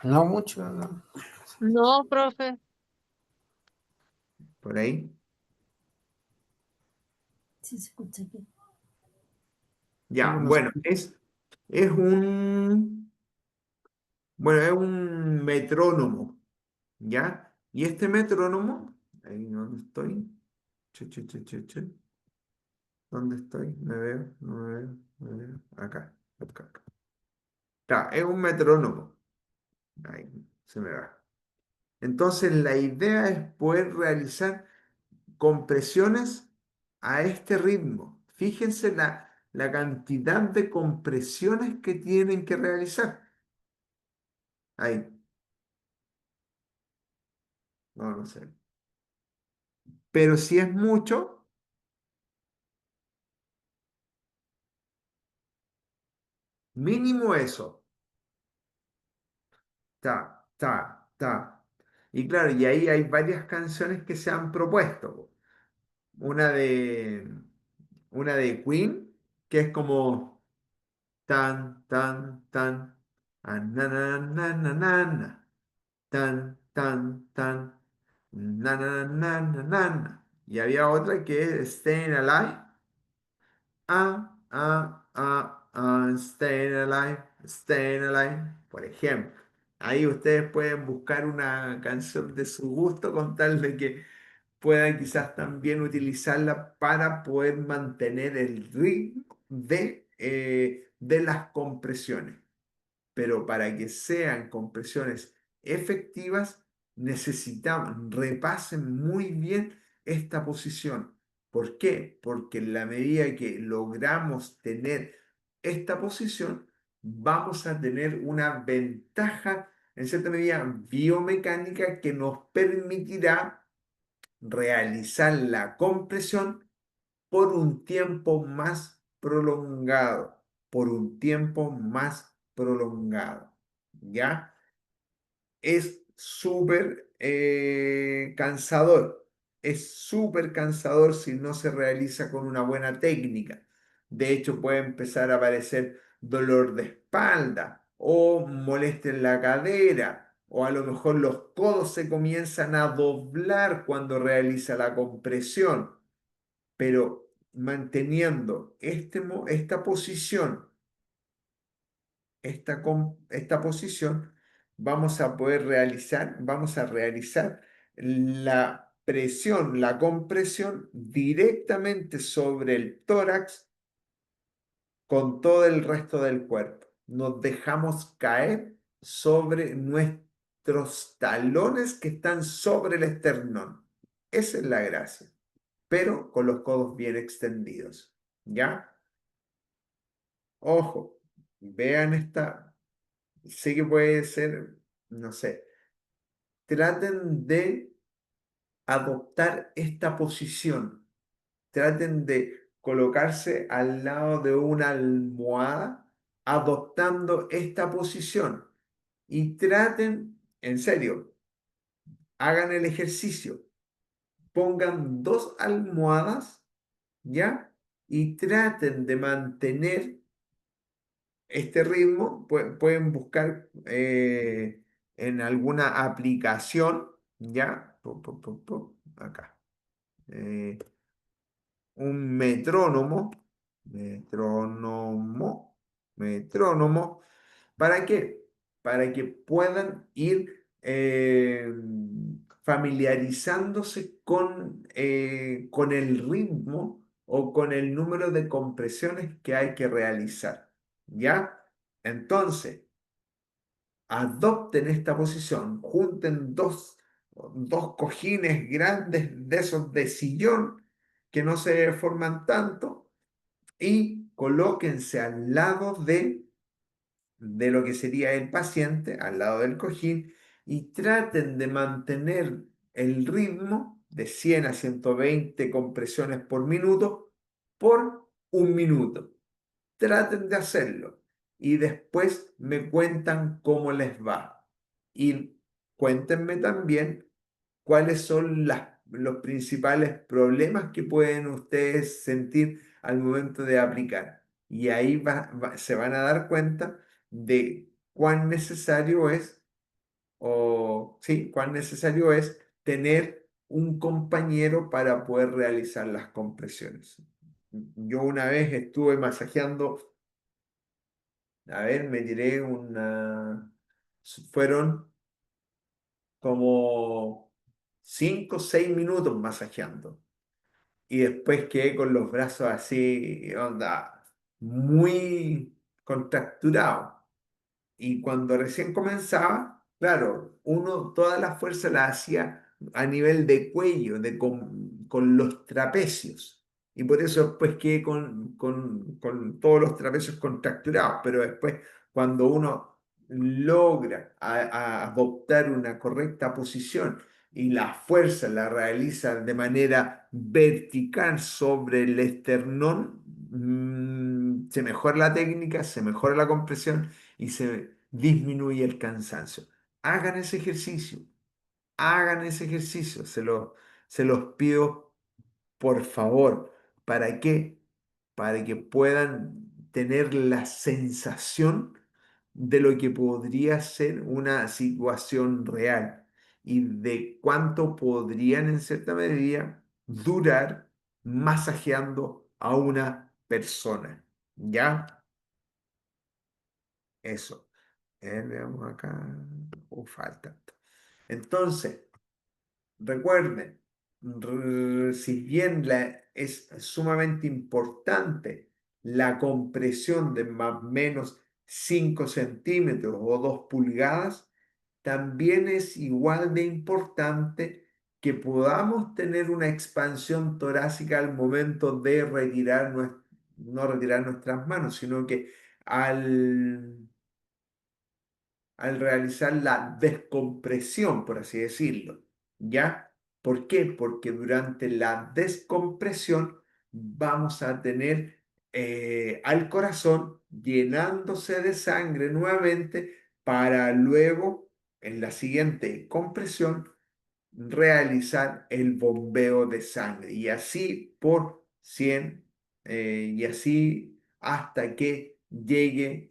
No mucho, no. No, profe. Por ahí. Sí, se escucha aquí. Ya, No sé. bueno, es un, bueno, es un metrónomo, ¿ya? Y este metrónomo, ahí donde estoy, che. ¿Dónde estoy? Me veo, no me veo, me veo. Acá. Ya, es un metrónomo. Ahí se me va. Entonces, la idea es poder realizar compresiones a este ritmo. Fíjense la cantidad de compresiones que tienen que realizar. Ahí, no sé. Pero si es mucho, mínimo eso. Ta. Y claro, y ahí hay varias canciones que se han propuesto. Una de, una de Queen, que es como tan, na, tan, na. Y había otra que es Staying Alive. Staying alive, por ejemplo. Ahí ustedes pueden buscar una canción de su gusto con tal de que puedan quizás también utilizarla para poder mantener el ritmo de las compresiones. Pero para que sean compresiones efectivas, necesitamos, repasen muy bien esta posición. ¿Por qué? Porque en la medida que logramos tener esta posición, vamos a tener una ventaja, en cierta medida, biomecánica que nos permitirá realizar la compresión por un tiempo más prolongado, por un tiempo más prolongado, ¿ya? Es súper cansador, es súper cansador si no se realiza con una buena técnica. De hecho, puede empezar a aparecer dolor de espalda o molestia en la cadera, o a lo mejor los codos se comienzan a doblar cuando realiza la compresión, pero manteniendo esta posición, esta posición, vamos a realizar la presión, la compresión directamente sobre el tórax con todo el resto del cuerpo. Nos dejamos caer sobre nuestros talones que están sobre el esternón. Esa es la gracia, pero con los codos bien extendidos. ¿Ya? Ojo, vean esta, sé que puede ser, no sé, traten de adoptar esta posición, traten de colocarse al lado de una almohada, adoptando esta posición y traten, en serio, hagan el ejercicio, pongan dos almohadas, ¿ya? Y traten de mantener este ritmo. Pueden buscar en alguna aplicación, ¿ya? Acá. eh, un metrónomo. ¿Para qué? Para que puedan ir familiarizándose con el ritmo o con el número de compresiones que hay que realizar. ¿Ya? Entonces, adopten esta posición, junten dos cojines grandes de esos de sillón que no se forman tanto y colóquense al lado de lo que sería el paciente, al lado del cojín, y traten de mantener el ritmo de 100 a 120 compresiones por minuto por un minuto. Traten de hacerlo y después me cuentan cómo les va. Y cuéntenme también cuáles son los principales problemas que pueden ustedes sentir al momento de aplicar. Y ahí se van a dar cuenta de cuán necesario es, o sí, cuán necesario es tener un compañero para poder realizar las compresiones. Yo una vez estuve masajeando, a ver, me tiré fueron como 5 o 6 minutos masajeando. Y después quedé con los brazos así, onda, muy contracturado. Y cuando recién comenzaba, claro, uno toda la fuerza la hacía a nivel de cuello, con los trapecios. Y por eso después quedé con todos los trapecios contracturados. Pero después, cuando uno logra adoptar una correcta posición y la fuerza la realiza de manera vertical sobre el esternón, se mejora la técnica, se mejora la compresión y se disminuye el cansancio. Hagan ese ejercicio, hagan ese ejercicio, se los pido por favor. ¿Para qué? Para que puedan tener la sensación de lo que podría ser una situación real y de cuánto podrían en cierta medida durar masajeando a una persona. ¿Ya? Eso. Veamos acá. Falta. Entonces, recuerden, si bien es sumamente importante la compresión de más o menos 5 centímetros o 2 pulgadas, también es igual de importante que podamos tener una expansión torácica al momento de retirar, no retirar nuestras manos, sino que al realizar la descompresión, por así decirlo. ¿Ya? ¿Por qué? Porque durante la descompresión vamos a tener al corazón llenándose de sangre nuevamente para luego, en la siguiente compresión, realizar el bombeo de sangre y así por 100 y así hasta que llegue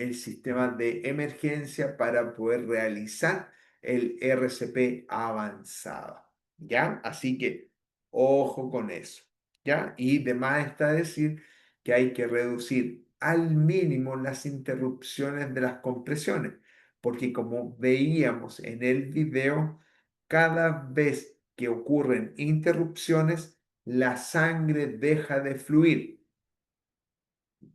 el sistema de emergencia para poder realizar el RCP avanzado. ¿Ya? Así que ojo con eso. ¿Ya? Y demás está decir que hay que reducir al mínimo las interrupciones de las compresiones, porque como veíamos en el video, cada vez que ocurren interrupciones, la sangre deja de fluir,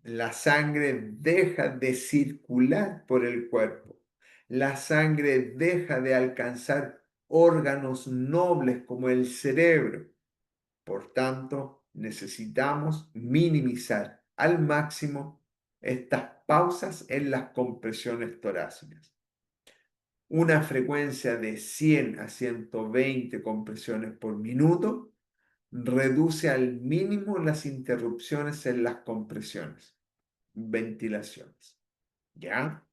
la sangre deja de circular por el cuerpo, la sangre deja de alcanzar órganos nobles como el cerebro. Por tanto, necesitamos minimizar al máximo estas pausas en las compresiones torácicas. Una frecuencia de 100 a 120 compresiones por minuto reduce al mínimo las interrupciones en las compresiones, ventilaciones. ¿Ya?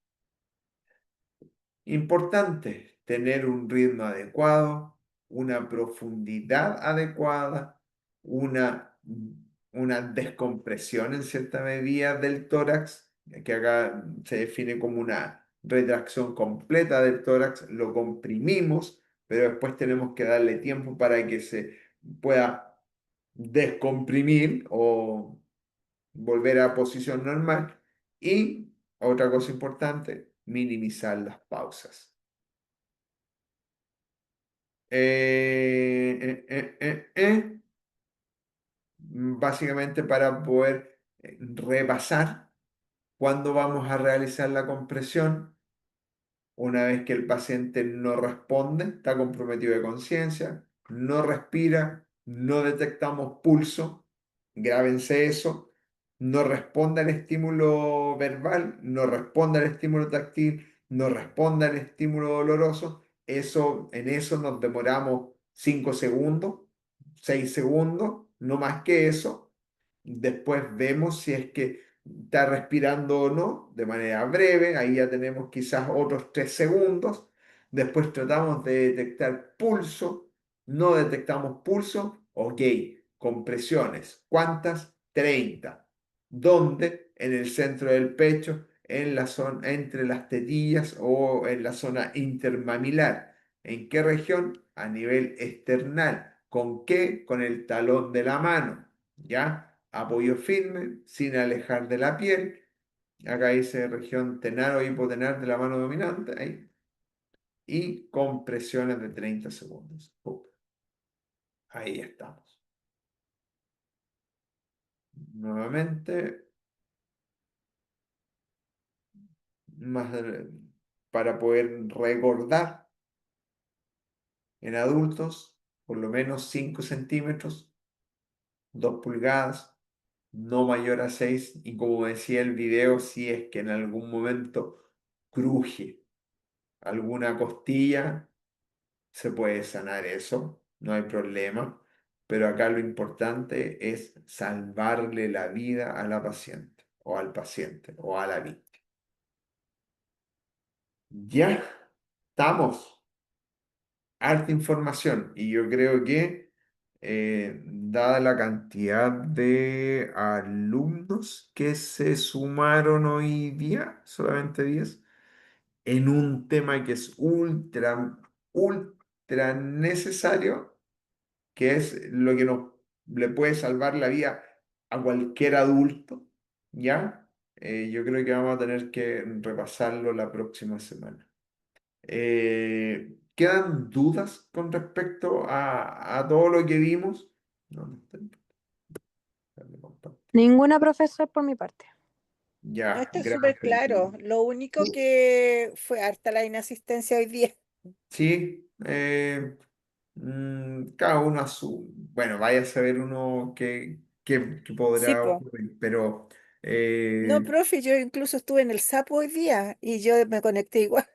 Importante tener un ritmo adecuado, una profundidad adecuada, una descompresión en cierta medida del tórax, que acá se define como una retracción completa del tórax, lo comprimimos, pero después tenemos que darle tiempo para que se pueda descomprimir o volver a posición normal. Y otra cosa importante, minimizar las pausas. Básicamente para poder repasar cuándo vamos a realizar la compresión. Una vez que el paciente no responde, está comprometido de conciencia, no respira, no detectamos pulso, grábense eso, no responde al estímulo verbal, no responde al estímulo táctil, no responde al estímulo doloroso, en eso nos demoramos 5 segundos, 6 segundos, no más que eso. Después vemos si es que está respirando o no, de manera breve, ahí ya tenemos quizás otros 3 segundos. Después tratamos de detectar pulso, no detectamos pulso, ok, compresiones, ¿cuántas? 30. ¿Dónde? En el centro del pecho, en la zona, entre las tetillas o en la zona intermamilar. ¿En qué región? A nivel esternal. ¿Con qué? Con el talón de la mano, ¿ya? Apoyo firme, sin alejar de la piel. Acá dice región tenar o hipotenar de la mano dominante. Ahí. Y compresiones de 30 segundos. Ahí estamos. Nuevamente, más para poder recordar en adultos, por lo menos 5 centímetros, 2 pulgadas, no mayor a 6. Y como decía el video, si es que en algún momento cruje alguna costilla, se puede sanar eso, no hay problema, pero acá lo importante es salvarle la vida a la paciente o al paciente o a la víctima. Ya estamos, harta información y yo creo que dada la cantidad de alumnos que se sumaron hoy día, solamente 10, en un tema que es ultra necesario, que es lo que le puede salvar la vida a cualquier adulto, ¿ya? Yo creo que vamos a tener que repasarlo la próxima semana. ¿Quedan dudas con respecto a todo lo que vimos? No, no está. Déjame compartir. Ninguna, profesor, por mi parte. No, Ya, está súper gracias. claro. Lo único que fue harta la inasistencia hoy día. Sí, cada uno a su... Bueno, vaya a saber uno qué Sí, podrá po. ocurrir, pero No, profe, yo incluso estuve en el Sapo hoy día y yo me conecté igual.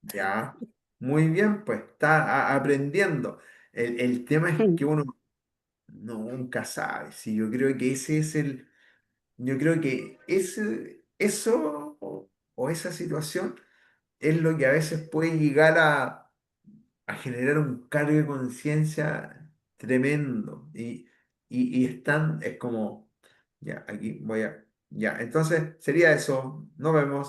ya, muy bien, pues está aprendiendo. El tema es que uno nunca sabe. Sí, yo creo que ese es el... Yo creo que eso o esa situación es lo que a veces puede llegar a generar un cargo de conciencia tremendo. Y es como, ya, aquí voy a, ya, entonces sería eso, nos vemos.